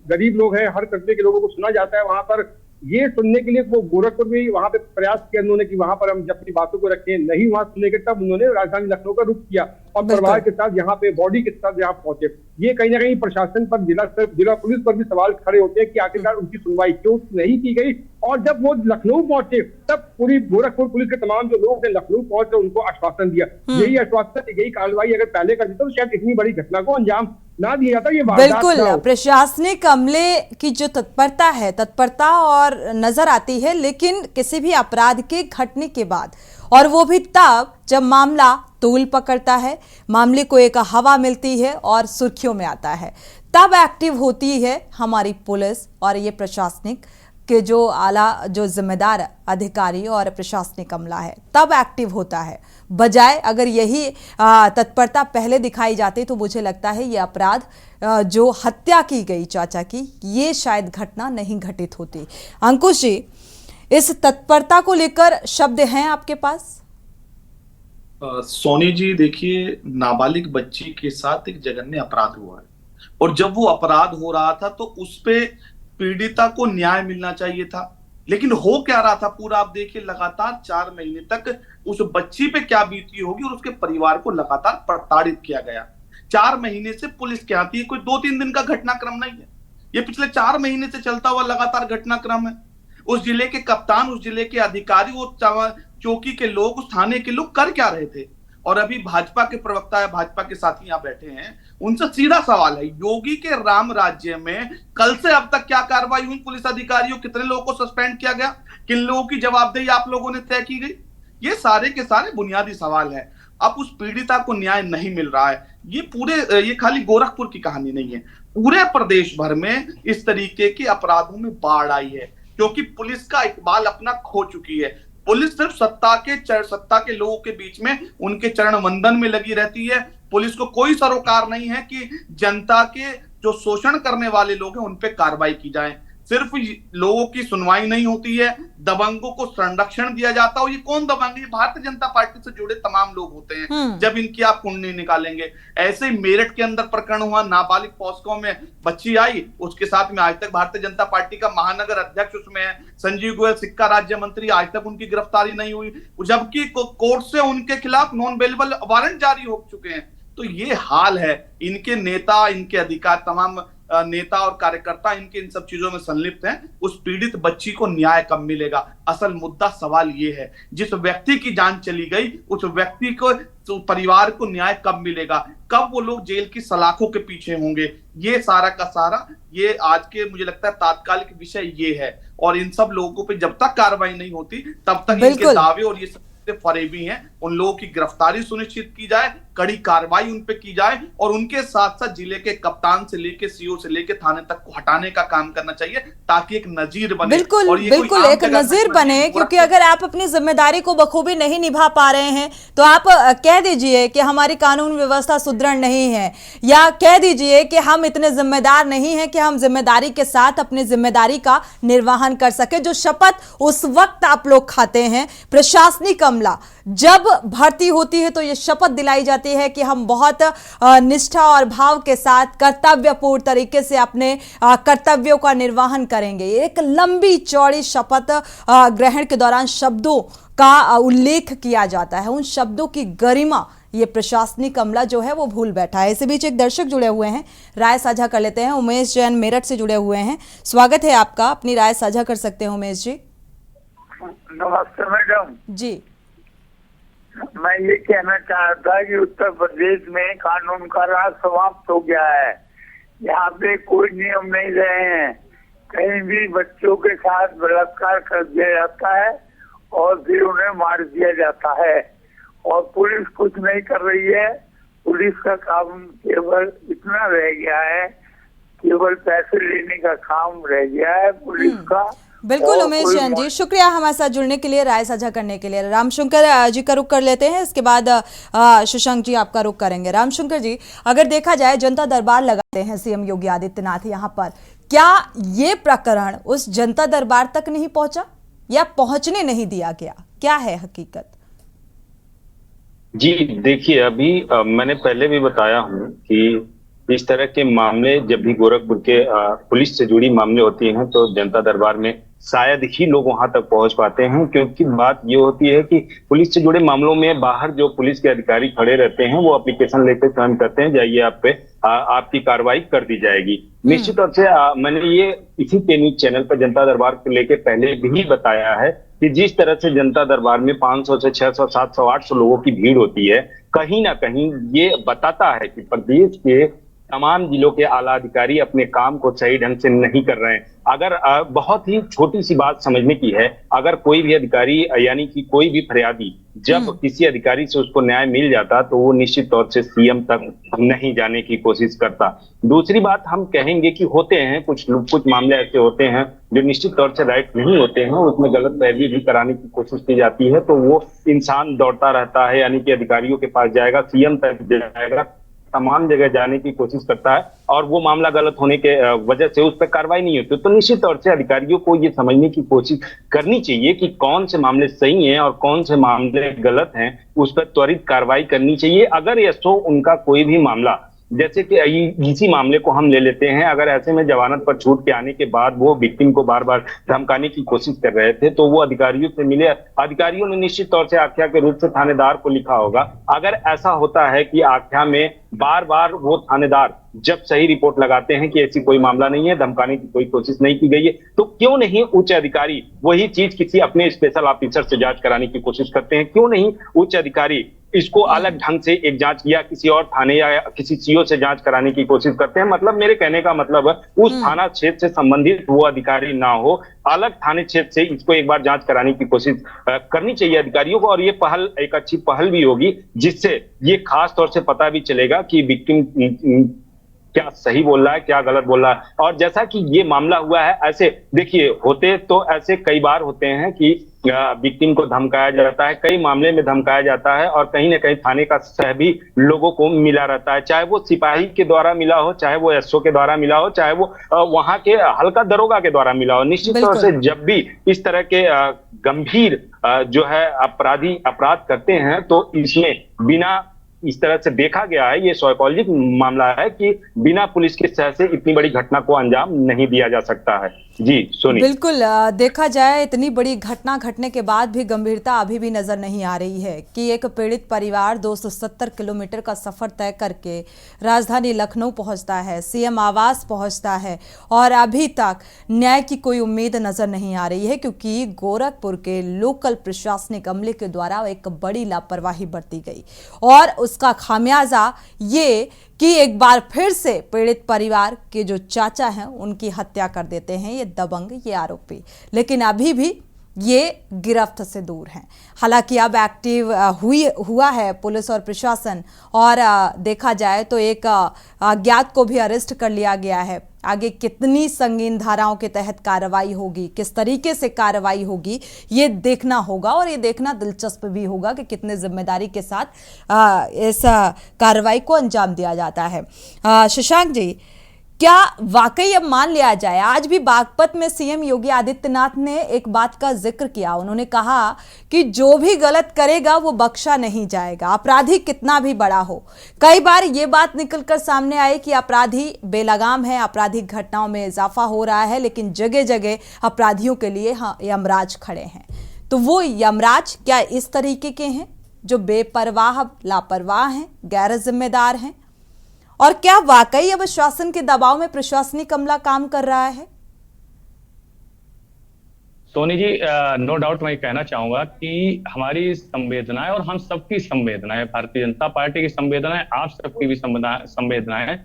गरीब लोग हैं, हर कस्बे के लोगों को सुना जाता है। वहां पर ये सुनने के लिए वो गोरखपुर में वहां पे प्रयास किया उन्होंने कि वहां पर हम जब अपनी बातों को रखें, नहीं वहां सुनने के, तब उन्होंने राजधानी लखनऊ का रुख किया और परिवार के साथ यहाँ पे बॉडी के साथ यहाँ पहुंचे। ये कहीं ना कहीं प्रशासन पर, जिला पुलिस पर भी सवाल खड़े होते हैं कि आखिरकार उनकी सुनवाई क्यों नहीं की गई। और जब वो लखनऊ पहुंचे तब पूरी गोरखपुर पुलिस के तमाम जो लोग थे लखनऊ पहुंचे, उनको आश्वासन दिया। यही आश्वासन, यही कार्रवाई अगर पहले कर देता तो शायद इतनी बड़ी घटना को अंजाम ना दिया जाता। ये बिल्कुल, प्रशासनिक अमले की जो तत्परता और नजर आती है, लेकिन किसी भी अपराध के घटने के बाद, और वो भी तब जब मामला तूल पकड़ता है, मामले को एक हवा मिलती है और सुर्खियों में आता है, तब एक्टिव होती है हमारी पुलिस और ये प्रशासनिक के जो आला, जो जिम्मेदार अधिकारी और प्रशासनिक अमला है, तब एक्टिव होता है। बजाय अगर यही तत्परता पहले दिखाई जाती तो मुझे लगता है ये अपराध, जो हत्या की गई चाचा की, ये शायद घटना नहीं घटित होती। अंकुश जी, इस तत्परता को लेकर शब्द हैं आपके पास? सोनी जी, देखिए, नाबालिग बच्ची के साथ एक जघन्य अपराध हुआ है, और जब वो अपराध हो रहा था तो उस पे पीड़िता को न्याय मिलना चाहिए था। लेकिन हो क्या रहा था पूरा आप देखिए, लगातार 4 महीने तक उस बच्ची पे क्या बीती होगी, और उसके परिवार को लगातार प्रताड़ित किया गया। 4 महीने से पुलिस क्या आती है, कोई 2-3 दिन का घटनाक्रम नहीं है, ये पिछले 4 महीने से चलता हुआ लगातार घटनाक्रम है। उस जिले के कप्तान, उस जिले के अधिकारी, वो चौकी के लोग, उस थाने के लोग कर क्या रहे थे? और अभी भाजपा के प्रवक्ता है, भाजपा के साथी यहाँ बैठे हैं, उनसे सीधा सवाल है, योगी के राम राज्य में कल से अब तक क्या कार्रवाई हुई? पुलिस अधिकारियों, कितने लोगों को सस्पेंड किया गया? किन लोगों की जवाबदेही आप लोगों ने तय की गई? ये सारे के सारे बुनियादी सवाल है। अब उस पीड़िता को न्याय नहीं मिल रहा है। ये खाली गोरखपुर की कहानी नहीं है, पूरे प्रदेश भर में इस तरीके के अपराधों में बाढ़ आई है, क्योंकि पुलिस का इकबाल अपना खो चुकी है। पुलिस सिर्फ सत्ता के लोगों के बीच में उनके चरण वंदन में लगी रहती है। पुलिस को कोई सरोकार नहीं है कि जनता के जो शोषण करने वाले लोग हैं उन पे कार्रवाई की जाए। सिर्फ लोगों की सुनवाई नहीं होती है, दबंगों को संरक्षण दिया जाता है। ये कौन दबंग? ये भारतीय जनता पार्टी से जुड़े तमाम लोग होते हैं। जब इनकी आप कुंडली निकालेंगे, ऐसे ही मेरठ के अंदर प्रकरण हुआ, नाबालिग पॉस्को में बच्ची आई, उसके साथ में आज तक भारतीय जनता पार्टी का महानगर अध्यक्ष उसमें है, संजीव गोयल सिक्का राज्य मंत्री, आज तक उनकी गिरफ्तारी नहीं हुई, जबकि कोर्ट से उनके खिलाफ नॉन बेलेबल वारंट जारी हो चुके हैं। तो ये हाल है। इनके नेता, इनके अधिकार, तमाम नेता और कार्यकर्ता इनके इन सब चीजों में संलिप्त हैं। उस पीड़ित बच्ची को न्याय कब मिलेगा? असल मुद्दा सवाल ये है। जिस व्यक्ति की जान चली गई, उस व्यक्ति को, तो परिवार को न्याय कब मिलेगा? कब वो लोग जेल की सलाखों के पीछे होंगे? ये सारा का सारा ये आज के, मुझे लगता है, तात्कालिक विषय ये है। और इन सब लोगों पे जब तक कार्रवाई नहीं होती तब तक इनके दावे और ये सब फरेबी हैं, उन लोगों की गिरफ्तारी सुनिश्चित की जाए, कड़ी कार्रवाई उन पे की जाए, और उनके साथ साथ जिले के कप्तान से लेके सीओ से लेके थाने तक को हटाने का काम करना चाहिए, ताकि एक नजीर बने। बिल्कुल, और ये बिल्कुल एक नजीर बने, क्योंकि अगर आप अपनी जिम्मेदारी को बखूबी नहीं निभा पा रहे हैं तो आप कह दीजिए कि हमारी कानून व्यवस्था सुदृढ़ नहीं है, या कह दीजिए कि हम इतने जिम्मेदार नहीं हैं कि हम जिम्मेदारी के साथ अपनी जिम्मेदारी का निर्वहन कर सके। जो शपथ उस वक्त आप लोग खाते हैं, प्रशासनिक अमला जब भर्ती होती है तो ये शपथ दिलाई जाती है कि हम बहुत निष्ठा और भाव के साथ कर्तव्यपूर्ण तरीके से अपने कर्तव्यों का निर्वहन करेंगे। एक लंबी चौड़ी शपथ ग्रहण के दौरान शब्दों का उल्लेख किया जाता है, उन शब्दों की गरिमा ये प्रशासनिक अमला जो है वो भूल बैठा है। इसी बीच एक दर्शक जुड़े हुए हैं, राय साझा कर लेते हैं। उमेश जैन मेरठ से जुड़े हुए हैं, स्वागत है आपका, अपनी राय साझा कर सकते हैं उमेश जी। नमस्ते मैडम जी, मैं ये कहना चाहता कि उत्तर प्रदेश में कानून का राज समाप्त हो गया है। यहाँ पे कोई नियम नहीं रहे हैं, कहीं भी बच्चों के साथ बलात्कार कर दिया जाता है और फिर उन्हें मार दिया जाता है, और पुलिस कुछ नहीं कर रही है। पुलिस का काम केवल इतना रह गया है, केवल पैसे लेने का काम रह गया है पुलिस का। बिल्कुल उमेश जैन जी, शुक्रिया हमारे साथ जुड़ने के लिए, राय साझा करने के लिए। रामशंकर जी का रुख कर लेते हैं, इसके बाद शशांक जी आपका रुख करेंगे। रामशंकर जी, अगर देखा जाए जनता दरबार लगाते हैं सीएम योगी आदित्यनाथ यहाँ पर, क्या ये प्रकरण उस जनता दरबार तक नहीं पहुंचा या पहुंचने नहीं दिया गया? क्या है हकीकत? जी देखिए, अभी मैंने पहले भी बताया हूं कि इस तरह के मामले जब भी गोरखपुर के पुलिस से जुड़ी मामले होती हैं तो जनता दरबार में शायद ही लोग वहां तक पहुंच पाते हैं, क्योंकि बात ये होती है कि पुलिस से जुड़े मामलों में बाहर जो पुलिस के अधिकारी खड़े रहते हैं वो एप्लीकेशन लेकर काम करते हैं, जाइए आप पे आपकी कार्रवाई कर दी जाएगी। निश्चित तौर से मैंने ये इसी के न्यूज चैनल पर जनता दरबार को लेकर पहले भी बताया है कि जिस तरह से जनता दरबार में 500 से 600, 700, 800 लोगों की भीड़ होती है, कहीं ना कहीं ये बताता है कि प्रदेश के तमाम जिलों के आला अधिकारी अपने काम को सही ढंग से नहीं कर रहे हैं। अगर बहुत ही छोटी सी बात समझने की है, अगर कोई भी अधिकारी यानी कि कोई भी फरियादी जब किसी अधिकारी से उसको न्याय मिल जाता तो वो निश्चित तौर से सीएम तक नहीं जाने की कोशिश करता। दूसरी बात हम कहेंगे कि होते हैं कुछ मामले ऐसे होते हैं जो निश्चित तौर से राइट नहीं होते हैं, उसमें गलत पैरवी भी कराने की कोशिश की जाती है, तो वो इंसान दौड़ता रहता है, यानी कि अधिकारियों के पास जाएगा, सीएम तक जाएगा, तमाम जगह जाने की कोशिश करता है, और वो मामला गलत होने के वजह से उस पर कार्रवाई नहीं होती। तो निश्चित तौर से अधिकारियों को ये समझने की कोशिश करनी चाहिए कि कौन से मामले सही हैं और कौन से मामले गलत हैं, उस पर त्वरित कार्रवाई करनी चाहिए। अगर यशो उनका कोई भी मामला, जैसे कि इसी मामले को हम ले लेते हैं, अगर ऐसे में जमानत पर छूट के आने के बाद वो विक्टिम को बार बार धमकाने की कोशिश कर रहे थे तो वो अधिकारियों से मिले, अधिकारियों ने निश्चित तौर से आख्या के रूप से थानेदार को लिखा होगा। अगर ऐसा होता है कि आख्या में बार बार वो थानेदार जब सही रिपोर्ट लगाते हैं कि ऐसी कोई मामला नहीं है, धमकाने की कोई कोशिश नहीं की गई है, तो क्यों नहीं उच्च अधिकारी वही चीज किसी अपने स्पेशल ऑफिसर से जांच कराने की कोशिश करते हैं? क्यों नहीं उच्च अधिकारी इसको अलग ढंग से एक जांच या किसी और थाने या किसी सीओ से जांच कराने की कोशिश करते हैं? मतलब मेरे कहने का मतलब है उस थाना क्षेत्र से संबंधित वो अधिकारी ना हो, अलग थाने क्षेत्र से इसको एक बार जांच कराने की कोशिश करनी चाहिए अधिकारियों को। और ये पहल एक अच्छी पहल भी होगी, जिससे ये खास तौर से पता भी चलेगा कि विक्टिम क्या सही बोल रहा है, क्या गलत बोल रहा है। और जैसा कि ये मामला हुआ है, ऐसे देखिए होते तो ऐसे कई बार होते हैं कि विक्टिम को धमकाया जाता है, कई मामले में धमकाया जाता है, और कहीं ना कहीं थाने का सह भी लोगों को मिला रहता है, चाहे वो सिपाही के द्वारा मिला हो, चाहे वो एसओ के द्वारा मिला हो, चाहे वो वहां के हल्का दरोगा के द्वारा मिला हो। निश्चित तौर से जब भी इस तरह के गंभीर जो है अपराधी अपराध करते हैं, तो इसमें बिना इस तरह से देखा गया है, ये साइकोलॉजिक मामला है कि बिना पुलिस के सह से इतनी बड़ी घटना को अंजाम नहीं दिया जा सकता है। जी सोनी, बिल्कुल देखा जाए इतनी बड़ी घटना घटने के बाद भी गंभीरता अभी भी नजर नहीं आ रही है कि एक पीड़ित परिवार 270 किलोमीटर का सफर तय करके राजधानी लखनऊ पहुंचता है, सीएम आवास पहुंचता है, और अभी तक न्याय की कोई उम्मीद नजर नहीं आ रही है, क्योंकि गोरखपुर के लोकल प्रशासनिक अमले के द्वारा एक बड़ी लापरवाही बरती गई, और उसका खामियाजा ये कि एक बार फिर से पीड़ित परिवार के जो चाचा हैं उनकी हत्या कर देते हैं ये दबंग, ये आरोपी। लेकिन अभी भी ये गिरफ्त से दूर हैं। हालांकि अब एक्टिव हुआ है पुलिस और प्रशासन, और देखा जाए तो एक अज्ञात को भी अरेस्ट कर लिया गया है। आगे कितनी संगीन धाराओं के तहत कार्रवाई होगी, किस तरीके से कार्रवाई होगी, ये देखना होगा, और ये देखना दिलचस्प भी होगा कि कितने जिम्मेदारी के साथ इस कार्रवाई को अंजाम दिया जाता है। शशांक जी, क्या वाकई अब मान लिया जाए, आज भी बागपत में सीएम योगी आदित्यनाथ ने एक बात का जिक्र किया, उन्होंने कहा कि जो भी गलत करेगा वो बख्शा नहीं जाएगा, अपराधी कितना भी बड़ा हो। कई बार ये बात निकलकर सामने आई कि अपराधी बेलगाम है, आपराधिक घटनाओं में इजाफा हो रहा है, लेकिन जगह जगह अपराधियों के लिए यमराज खड़े हैं। तो वो यमराज क्या इस तरीके के हैं जो बेपरवाह लापरवाह हैं, गैर जिम्मेदार हैं? और क्या वाकई अब शासन के दबाव में प्रशासनिक अमला काम कर रहा है? सोनी जी, नो डाउट मैं कहना चाहूंगा कि हमारी संवेदनाएं और हम सबकी संवेदनाएं, भारतीय जनता पार्टी की संवेदनाएं, आप सबकी भी संवेदनाएं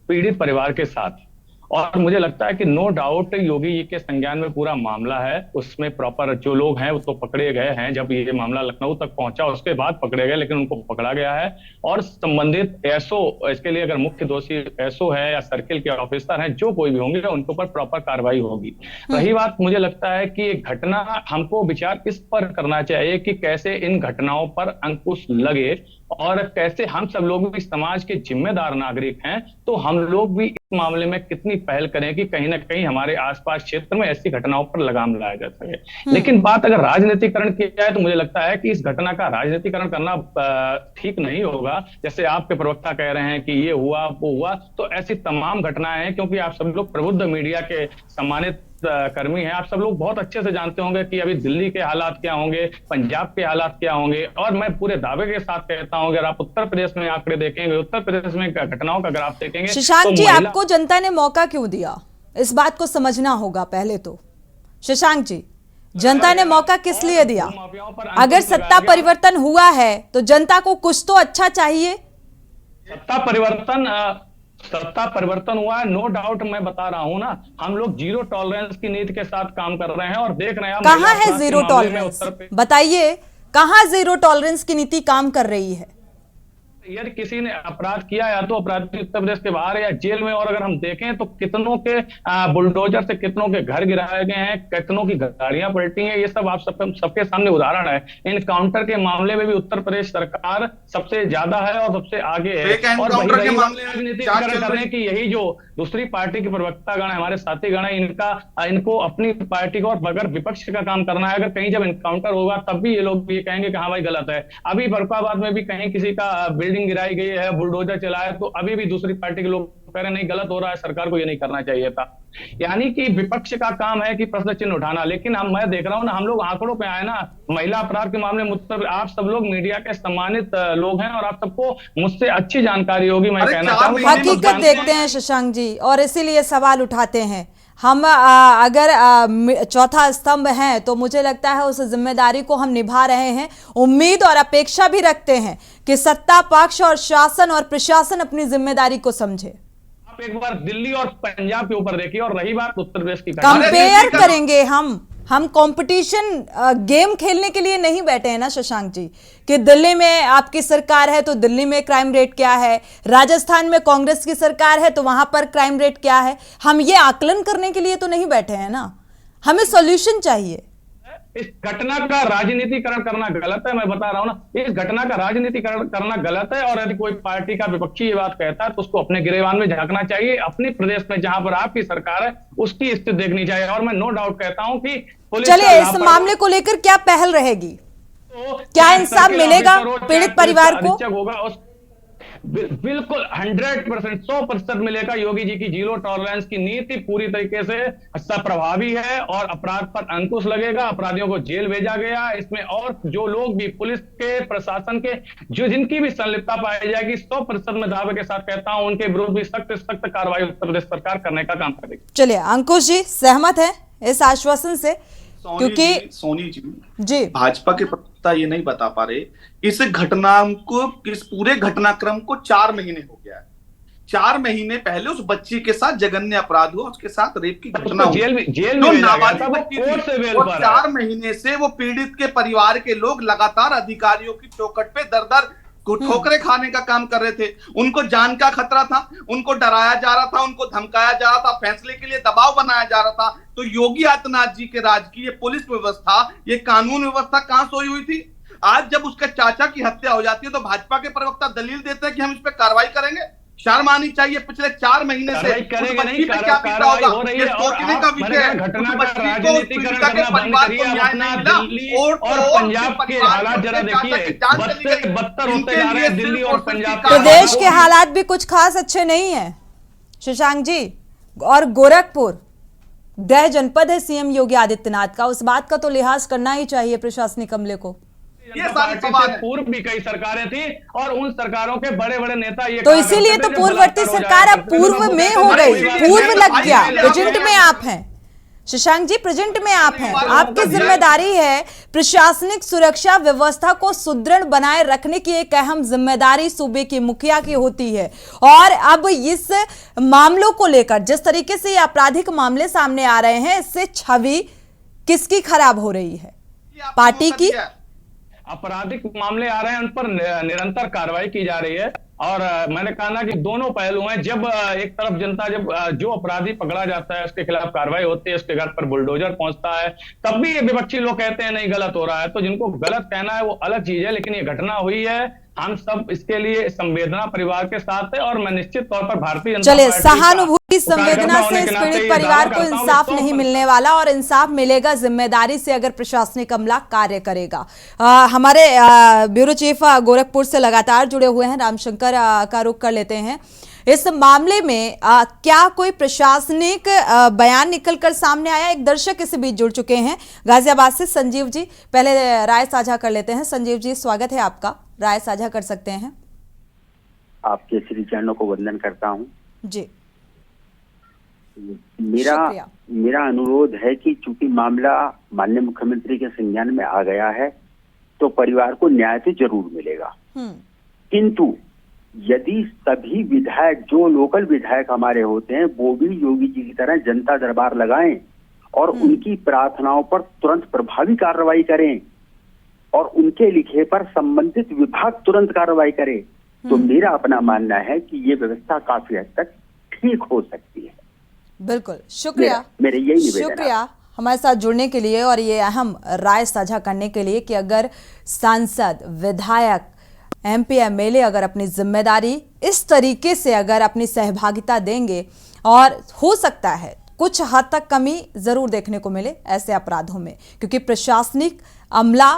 पीड़ित परिवार के साथ। और मुझे लगता है कि नो डाउट योगी जी के संज्ञान में पूरा मामला है, उसमें प्रॉपर जो लोग हैं वो तो पकड़े गए हैं। जब ये मामला लखनऊ तक पहुंचा उसके बाद पकड़े गए, लेकिन उनको पकड़ा गया है, और संबंधित एसओ, इसके लिए अगर मुख्य दोषी एसओ है या सर्किल के ऑफिसर हैं, जो कोई भी होंगे उनके ऊपर प्रॉपर कार्रवाई होगी। रही बात, मुझे लगता है कि एक घटना, हमको विचार इस पर करना चाहिए कि कैसे इन घटनाओं पर अंकुश लगे, और कैसे हम सब लोग भी समाज के जिम्मेदार नागरिक हैं, तो हम लोग भी इस मामले में कितनी पहल करें कि कहीं ना कहीं हमारे आसपास क्षेत्र में ऐसी घटनाओं पर लगाम लगाया जा सके। लेकिन बात अगर राजनीतिकरण की जाए तो मुझे लगता है कि इस घटना का राजनीतिकरण करना ठीक नहीं होगा। जैसे आपके प्रवक्ता कह रहे हैं कि ये हुआ वो हुआ, तो ऐसी तमाम घटनाएं हैं, क्योंकि आप सब लोग प्रबुद्ध मीडिया के सम्मानित कर्मी हैं, आप सब लोग बहुत अच्छे से जानते होंगे कि अभी दिल्ली के हालात क्या होंगे, पंजाब के हालात क्या होंगे। और मैं पूरे दावे के साथ कहता हूं, अगर आप उत्तर प्रदेश में आंकड़े देखेंगे, उत्तर प्रदेश में घटनाओं का ग्राफ देखेंगे, शशांक जी, आपको जनता ने मौका क्यों दिया, इस बात को समझना होगा पहले तो। शशांक जी, जनता ने मौका किस लिए दिया? अगर सत्ता परिवर्तन हुआ है तो जनता को कुछ तो अच्छा चाहिए। सत्ता परिवर्तन हुआ है, नो डाउट। मैं बता रहा हूं ना, हम लोग जीरो टॉलरेंस की नीति के साथ काम कर रहे हैं, और देख रहे हैं कहां है जीरो टॉलरेंस, बताइए कहां जीरो टॉलरेंस की नीति काम कर रही है? यदि किसी ने अपराध किया, या तो अपराधी उत्तर प्रदेश के बाहर या जेल में, और अगर हम देखें तो कितनों के बुलडोजर से कितनों के घर गिराए गए हैं, कितनों की गाड़ियां पलटी हैं, ये सब आप सबके सामने उदाहरण है। इनकाउंटर के मामले में भी उत्तर प्रदेश सरकार सबसे ज्यादा है और सबसे आगे है। और राजनीतिकरण करने की यही जो दूसरी पार्टी के प्रवक्तागण है, हमारे साथीगण है, इनको अपनी पार्टी को, और अगर विपक्ष का काम करना है, अगर कहीं जब इनकाउंटर होगा तब भी ये लोग ये कहेंगे कि हाँ भाई गलत है। अभी फरुखाबाद में भी कहीं किसी का बिल्डिंग गिराई गई है, बुलडोजर चलाया, तो अभी भी दूसरी पार्टी के लोग कह रहे हैं नहीं गलत हो रहा है, सरकार को ये नहीं करना चाहिए था। यानी कि विपक्ष का काम है कि प्रश्न चिन्ह उठाना, लेकिन मैं देख रहा हूं ना, हम लोग आंकड़ों पे आए ना, महिला अपराध के मामले में आप सब लोग मीडिया के सम्मानित लोग हैं और आप सबको मुझसे अच्छी जानकारी होगी। मैं कहना चाहूंगा हकीकत देखते हैं शशांक जी, और इसीलिए सवाल उठाते हैं हम। अगर चौथा स्तंभ है तो मुझे लगता है उस जिम्मेदारी को हम निभा रहे हैं। उम्मीद और अपेक्षा भी रखते हैं कि सत्ता पक्ष और शासन और प्रशासन अपनी जिम्मेदारी को समझे। आप एक बार दिल्ली और पंजाब के ऊपर देखिए, और रही बात उत्तर प्रदेश की, कंपेयर करेंगे हम कंपटीशन गेम खेलने के लिए नहीं बैठे हैं ना शशांक जी, कि दिल्ली में आपकी सरकार है तो दिल्ली में क्राइम रेट क्या है, राजस्थान में कांग्रेस की सरकार है तो वहां पर क्राइम रेट क्या है। हम ये आकलन करने के लिए तो नहीं बैठे हैं ना, हमें सॉल्यूशन चाहिए। इस घटना का राजनीतिकरण करना गलत है, मैं बता रहा हूं ना, इस घटना का राजनीतिकरण करना गलत है। और यदि कोई पार्टी का विपक्षी ये बात कहता है तो उसको अपने गिरेबान में झांकना चाहिए, अपने प्रदेश में जहां पर आपकी सरकार है उसकी स्थिति देखनी चाहिए। और मैं नो डाउट कहता हूं कि पुलिस, चलिए इस मामले को लेकर क्या पहल रहेगी, क्या इंसाफ मिलेगा पीड़ित परिवार को? होगा बिल्कुल 100%, 100% मिलेगा। योगी जी की जीरो टॉलरेंस की नीति पूरी तरीके से प्रभावी है और अपराध पर अंकुश लगेगा, अपराधियों को जेल भेजा गया। इसमें और जो लोग भी पुलिस के, प्रशासन के, जो जिनकी भी संलिप्तता पाई जाएगी, 100% में दावे के साथ कहता हूं उनके विरुद्ध भी सख्त कार्रवाई उत्तर प्रदेश सरकार करने का काम करेगी। चलिए अंकुश जी सहमत है इस आश्वासन से? क्योंकि सोनी जी भाजपा के प्रवक्ता ये नहीं बता पा रहे, इस घटना को, इस पूरे घटनाक्रम को 4 महीने हो गया है। 4 महीने पहले उस बच्ची के साथ जघन्य अपराध हुआ, उसके साथ रेप की घटना हुई, जो नाबालिग बच्ची थी, और 4 महीने से वो पीड़ित के परिवार के लोग लगातार अधिकारियों की चौखट पे दर ठोकरे खाने का काम कर रहे थे। उनको जान का खतरा था, उनको डराया जा रहा था, उनको धमकाया जा रहा था, फैसले के लिए दबाव बनाया जा रहा था। तो योगी आदित्यनाथ जी के राज की ये पुलिस व्यवस्था, ये कानून व्यवस्था कहां सोई हुई थी? आज जब उसके चाचा की हत्या हो जाती है तो भाजपा के प्रवक्ता दलील देते हैं कि हम इस पर कार्रवाई करेंगे। शर्म आनी चाहिए। पिछले 4 महीने से उस बच्ची पे क्या बीता होगा, ये सोचने का विषय है। उस बच्ची को, उस पीड़िता के परिवार को न्याय नहीं मिला और पंजाब के हालात जरा देखिए, बदतर होते जा रहे हैं दिल्ली और पंजाब। प्रदेश के हालात भी कुछ खास अच्छे नहीं है शशांक जी, और गोरखपुर गृह जनपद है सीएम योगी आदित्यनाथ का, उस बात का तो लिहाज करना ही चाहिए प्रशासनिक अमले को। ये सारी सवाल है। पूर्व भी कई सरकारें थी और उन सरकारों के बड़े बड़े नेता ये तो इसीलिए तो पूर्ववर्ती सरकार अब पूर्व में हो गई, पूर्व लग गया, प्रेजेंट में आप हैं शशांक जी, प्रेजेंट में आप हैं। आपकी जिम्मेदारी है प्रशासनिक सुरक्षा व्यवस्था को सुदृढ़ बनाए रखने की, एक अहम जिम्मेदारी सूबे की मुखिया की होती है। और अब इस मामलों को लेकर जिस तरीके से ये आपराधिक मामले सामने आ रहे हैं, इससे छवि किसकी खराब हो रही है? पार्टी की। आपराधिक मामले आ रहे हैं, उन पर निरंतर कार्रवाई की जा रही है। और मैंने कहा ना कि दोनों पहलू हैं। जब एक तरफ जनता, जब जो अपराधी पकड़ा जाता है उसके खिलाफ कार्रवाई होती है, उसके घर पर बुलडोजर पहुंचता है, तब भी ये विपक्षी लोग कहते हैं नहीं गलत हो रहा है। तो जिनको गलत कहना है वो अलग चीज है, लेकिन ये घटना हुई है, हम सब इसके लिए संवेदना परिवार के साथ है। और मैं निश्चित तौर पर भारतीय जनता चलिए सहानुभूति संवेदना से इस पीड़ित परिवार को इंसाफ नहीं मिलने वाला, और इंसाफ मिलेगा जिम्मेदारी से अगर प्रशासनिक अमला कार्य करेगा। हमारे ब्यूरो चीफ गोरखपुर से लगातार जुड़े हुए हैं रामशंकर का रुख कर लेते हैं। इस मामले में क्या कोई प्रशासनिक बयान निकलकर सामने आया? एक दर्शक इस बीच जुड़ चुके हैं गाजियाबाद से, संजीव जी, पहले राय साझा कर लेते हैं। संजीव जी स्वागत है आपका, राय साझा कर सकते हैं। आपके श्री चरणों को वंदन करता हूं जी। मेरा अनुरोध है कि चूंकि मामला माननीय मुख्यमंत्री के संज्ञान में आ गया है तो परिवार को न्याय तो जरूर मिलेगा, किंतु यदि सभी विधायक, जो लोकल विधायक हमारे होते हैं, वो भी योगी जी की तरह जनता दरबार लगाएं और उनकी प्रार्थनाओं पर तुरंत प्रभावी कार्रवाई करें और उनके लिखे पर संबंधित विभाग तुरंत कार्रवाई करे, तो मेरा अपना मानना है कि ये व्यवस्था काफी हद तक ठीक हो सकती है। बिल्कुल, शुक्रिया। मेरे यही निवेदन है। शुक्रिया हमारे साथ जुड़ने के लिए और ये अहम राय साझा करने के लिए कि अगर सांसद, विधायक, एमपी, एमएलए अगर अपनी जिम्मेदारी इस तरीके से अगर अपनी सहभागिता देंगे, और हो सकता है कुछ हद तक कमी जरूर देखने को मिले ऐसे अपराधों में, क्योंकि प्रशासनिक अमला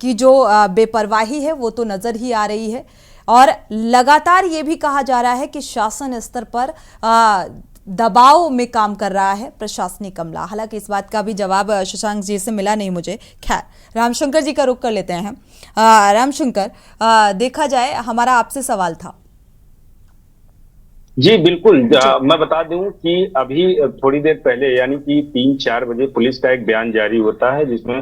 की जो बेपरवाही है वो तो नजर ही आ रही है। और लगातार ये भी कहा जा रहा है कि शासन स्तर पर दबाव में काम कर रहा है प्रशासनिक अमला। हालांकि इस बात का भी जवाब शशांक जी से मिला नहीं मुझे। खैर, रामशंकर जी का रुख कर लेते हैं। रामशंकर, देखा जाए, हमारा आपसे सवाल था। जी बिल्कुल, मैं बता दूं कि अभी थोड़ी देर पहले यानी कि 3-4 बजे पुलिस का एक बयान जारी होता है जिसमें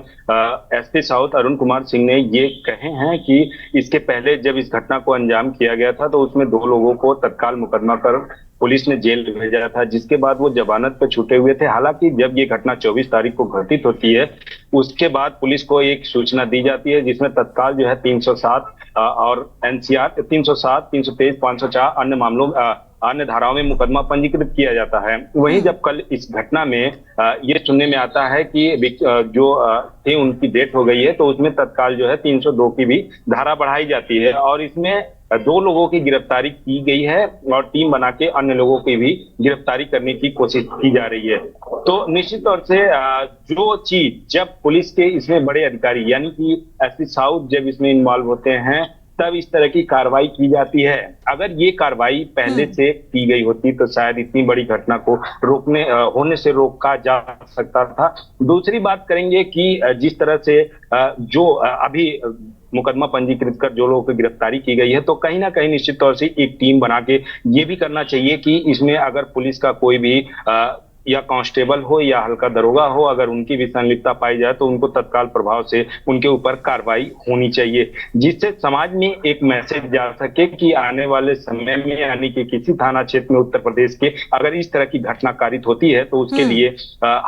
एसपी साउथ अरुण कुमार सिंह ने ये कहे हैं कि इसके पहले जब इस घटना को अंजाम किया गया था तो उसमें 2 लोगों को तत्काल मुकदमा कर पुलिस ने जेल भेजा था, जिसके बाद वो जमानत पर छूटे हुए थे। हालांकि जब ये घटना 24 तारीख को घटित होती है उसके बाद पुलिस को एक सूचना दी जाती है जिसमें तत्काल जो है 307 और एनसीआर 307, 323, 504 अन्य मामलों अन्य धाराओं में मुकदमा पंजीकृत किया जाता है। वहीं जब कल इस घटना में ये सुनने में आता है कि जो थे उनकी डेथ हो गई है तो उसमें तत्काल जो है 302 की भी धारा बढ़ाई जाती है और इसमें 2 लोगों की गिरफ्तारी की गई है और टीम बना के अन्य लोगों की भी गिरफ्तारी करने की कोशिश की जा रही है। तो निश्चित तौर से जो चीज जब पुलिस के इसमें बड़े अधिकारी यानी कि एसपी साउथ जब इसमें इन्वॉल्व होते हैं तब इस तरह की कार्रवाई की जाती है। अगर ये कार्रवाई पहले से की गई होती तो शायद इतनी बड़ी घटना को होने से रोका जा सकता था। दूसरी बात करेंगे कि जिस तरह से जो अभी मुकदमा पंजीकृत कर जो लोगों की गिरफ्तारी की गई है तो कहीं ना कहीं निश्चित तौर से एक टीम बना के ये भी करना चाहिए कि इसमें अगर पुलिस का कोई भी या कांस्टेबल हो या हल्का दरोगा हो, अगर उनकी भी संलिप्तता पाई जाए तो उनको तत्काल प्रभाव से उनके ऊपर कार्रवाई होनी चाहिए, जिससे समाज में एक मैसेज जा सके कि आने वाले समय में यानी कि किसी थाना क्षेत्र में उत्तर प्रदेश के अगर इस तरह की घटना कारित होती है तो उसके लिए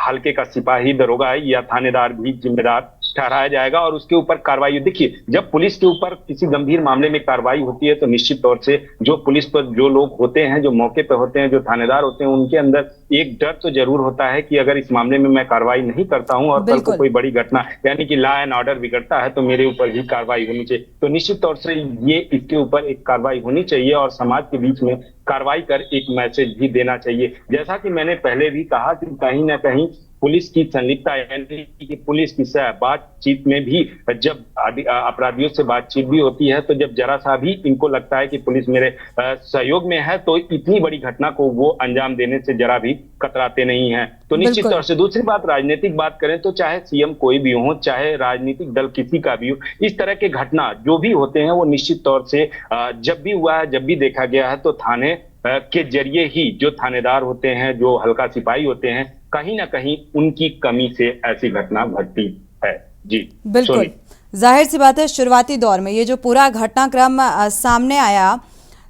हल्के का सिपाही, दरोगा या थानेदार भी जिम्मेदार ठहराया जाएगा और उसके ऊपर कार्रवाई। देखिए, जब पुलिस के ऊपर किसी गंभीर मामले में कार्रवाई होती है तो निश्चित तौर से जो पुलिस पर जो लोग होते हैं, जो मौके पर होते हैं, जो थानेदार होते हैं, उनके अंदर एक डर तो जरूर होता है कि अगर इस मामले में मैं कार्रवाई नहीं करता हूं और कल को कोई बड़ी घटना यानी कि लॉ एंड ऑर्डर बिगड़ता है तो मेरे ऊपर भी कार्रवाई होनी चाहिए। तो निश्चित तौर से ये इसके ऊपर एक कार्रवाई होनी चाहिए और समाज के बीच में कार्रवाई कर एक मैसेज भी देना चाहिए। जैसा कि मैंने पहले भी कहा कि कहीं ना कहीं पुलिस की संलिप्तता यानी कि पुलिस की बातचीत में भी जब अपराधियों से बातचीत भी होती है तो जब जरा सा भी इनको लगता है कि पुलिस मेरे सहयोग में है तो इतनी बड़ी घटना को वो अंजाम देने से जरा भी कतराते नहीं हैं। तो निश्चित तौर से दूसरी बात, राजनीतिक बात करें तो चाहे सीएम कोई भी हो, चाहे राजनीतिक दल किसी का भी हो, इस तरह के घटना जो भी होते हैं वो निश्चित तौर से जब भी हुआ है, जब भी देखा गया है तो थाने के जरिए ही जो थानेदार होते हैं, जो हल्का सिपाही होते हैं, कहीं ना कहीं उनकी कमी से ऐसी घटना घटती है। जी बिल्कुल, जाहिर सी बात है शुरुआती दौर में ये जो पूरा घटनाक्रम सामने आया,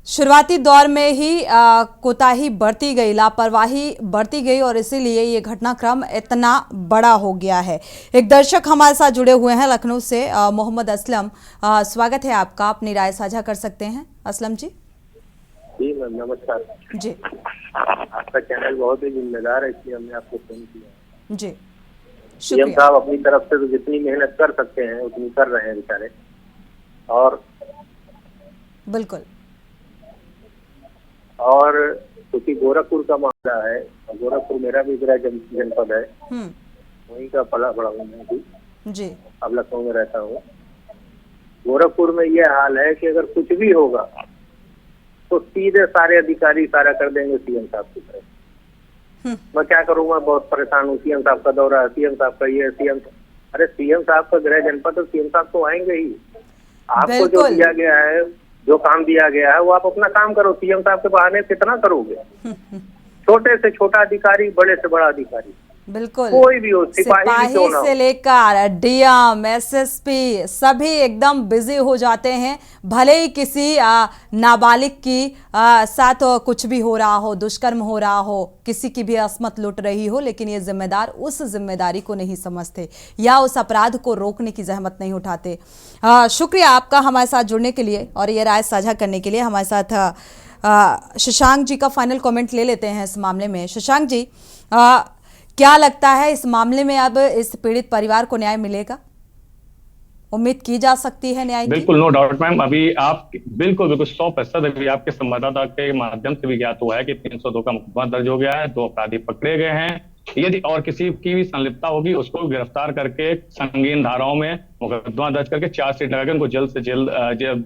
शुरुआती दौर में ही कोताही बढ़ती गई, लापरवाही बढ़ती गई और इसीलिए ये घटनाक्रम इतना बड़ा हो गया है। एक दर्शक हमारे साथ जुड़े हुए हैं लखनऊ से, मोहम्मद असलम, स्वागत है आपका, अपनी राय साझा कर सकते हैं असलम जी। जी मैम नमस्कार जी। आपका चैनल बहुत ही जिम्मेदार है इसलिए हमने आपको फोन किया। जी सीएम साहब अपनी तरफ से तो जितनी मेहनत कर सकते हैं उतनी कर रहे हैं बेचारे। और बिल्कुल, और क्योंकि गोरखपुर का मामला है, गोरखपुर मेरा भी गृह जनपद है, वहीं का पला बड़ा हूँ मैं भी जी, अब लखनऊ में रहता हूँ। गोरखपुर में ये हाल है कि अगर कुछ भी होगा तो सीधे सारे अधिकारी सारा कर देंगे सीएम साहब की तरफ। मैं क्या करूंगा, बहुत परेशान हूँ। सीएम साहब का दौरा है, सीएम साहब का ये, अरे सीएम साहब का गृह जनपद तो सीएम साहब तो आएंगे ही। आपको जो दिया गया है, जो काम दिया गया है वो आप अपना काम करो। सीएम साहब के बहाने कितना करोगे? छोटे से छोटा अधिकारी, बड़े से बड़ा अधिकारी, बिल्कुल कोई भी हो, सिपाही से लेकर डीएम, एसएसपी सभी एकदम बिजी हो जाते हैं। भले ही किसी नाबालिग की साथ कुछ भी हो रहा हो, दुष्कर्म हो रहा हो, किसी की भी अस्मत लुट रही हो, लेकिन ये जिम्मेदार उस जिम्मेदारी को नहीं समझते या उस अपराध को रोकने की जहमत नहीं उठाते। शुक्रिया आपका हमारे साथ जुड़ने के लिए और ये राय साझा करने के लिए। हमारे साथ शशांक जी का फाइनल कमेंट ले लेते हैं इस मामले में। शशांक जी, क्या लगता है इस मामले में अब इस पीड़ित परिवार को न्याय मिलेगा? उम्मीद की जा सकती है न्याय की? बिल्कुल, नो डाउट मैम। अभी आप बिल्कुल 100% अभी आपके संवाददाता के माध्यम से भी ज्ञात हुआ है कि 302 का मुकदमा दर्ज हो गया है, 2 अपराधी पकड़े गए हैं। यदि और किसी की भी संलिप्तता होगी उसको गिरफ्तार करके संगीन धाराओं में मुकदमा दर्ज करके चार्जशीट लगा के उनको जल्द से जल्द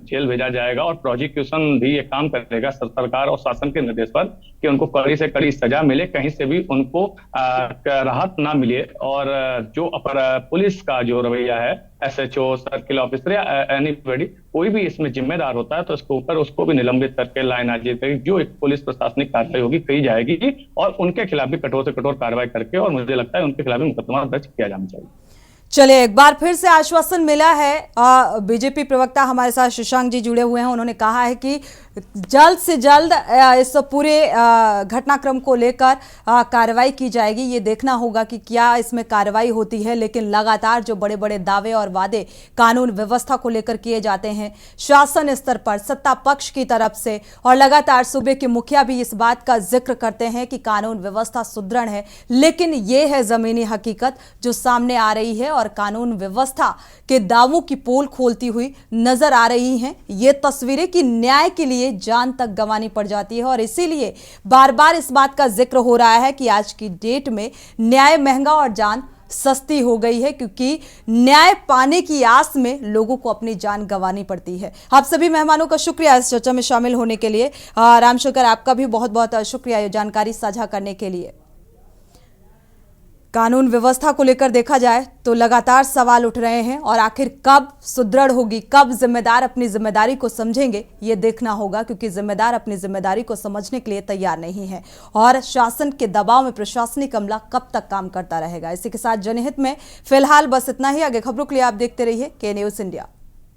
जेल भेजा जाएगा। और प्रोसिक्यूशन भी ये काम करेगा सरकार और शासन के निर्देश पर कि उनको कड़ी से कड़ी सजा मिले, कहीं से भी उनको राहत ना मिले। और जो पुलिस का जो रवैया है, SHO, सर्किल ऑफिसर या एनीबॉडी, कोई भी इसमें जिम्मेदार होता है तो उसके ऊपर उसको भी निलंबित करके लाइन हाजिर करेगी। जो एक पुलिस प्रशासनिक कार्रवाई होगी की जाएगी और उनके खिलाफ भी कठोर से कठोर कार्रवाई करके, और मुझे लगता है उनके खिलाफ भी मुकदमा दर्ज किया जाना चाहिए। चलिए, एक बार फिर से आश्वासन मिला है। बीजेपी प्रवक्ता हमारे साथ शशांक जी जुड़े हुए हैं। उन्होंने कहा है कि जल्द से जल्द इस पूरे घटनाक्रम को लेकर कार्रवाई की जाएगी। ये देखना होगा कि क्या इसमें कार्रवाई होती है, लेकिन लगातार जो बड़े बड़े दावे और वादे कानून व्यवस्था को लेकर किए जाते हैं शासन स्तर पर, सत्ता पक्ष की तरफ से, और लगातार सूबे के मुखिया भी इस बात का जिक्र करते हैं कि कानून व्यवस्था सुदृढ़ है, लेकिन ये है जमीनी हकीकत जो सामने आ रही है और कानून व्यवस्था के दावों की पोल खोलती हुई नजर आ रही हैं ये तस्वीरें कि न्याय के लिए जान तक गंवानी पड़ जाती है। और इसीलिए बार बार इस बात का जिक्र हो रहा है कि आज की डेट में न्याय महंगा और जान सस्ती हो गई है, क्योंकि न्याय पाने की आस में लोगों को अपनी जान गंवानी पड़ती है। आप सभी मेहमानों का शुक्रिया इस चर्चा में शामिल होने के लिए। रामशंकर, आपका भी बहुत बहुत शुक्रिया ये जानकारी साझा करने के लिए। कानून व्यवस्था को लेकर देखा जाए तो लगातार सवाल उठ रहे हैं और आखिर कब सुदृढ़ होगी, कब जिम्मेदार अपनी जिम्मेदारी को समझेंगे, ये देखना होगा, क्योंकि जिम्मेदार अपनी जिम्मेदारी को समझने के लिए तैयार नहीं है और शासन के दबाव में प्रशासनिक अमला कब तक काम करता रहेगा। इसी के साथ जनहित में फिलहाल बस इतना ही। आगे खबरों के लिए आप देखते रहिए के न्यूज़ इंडिया।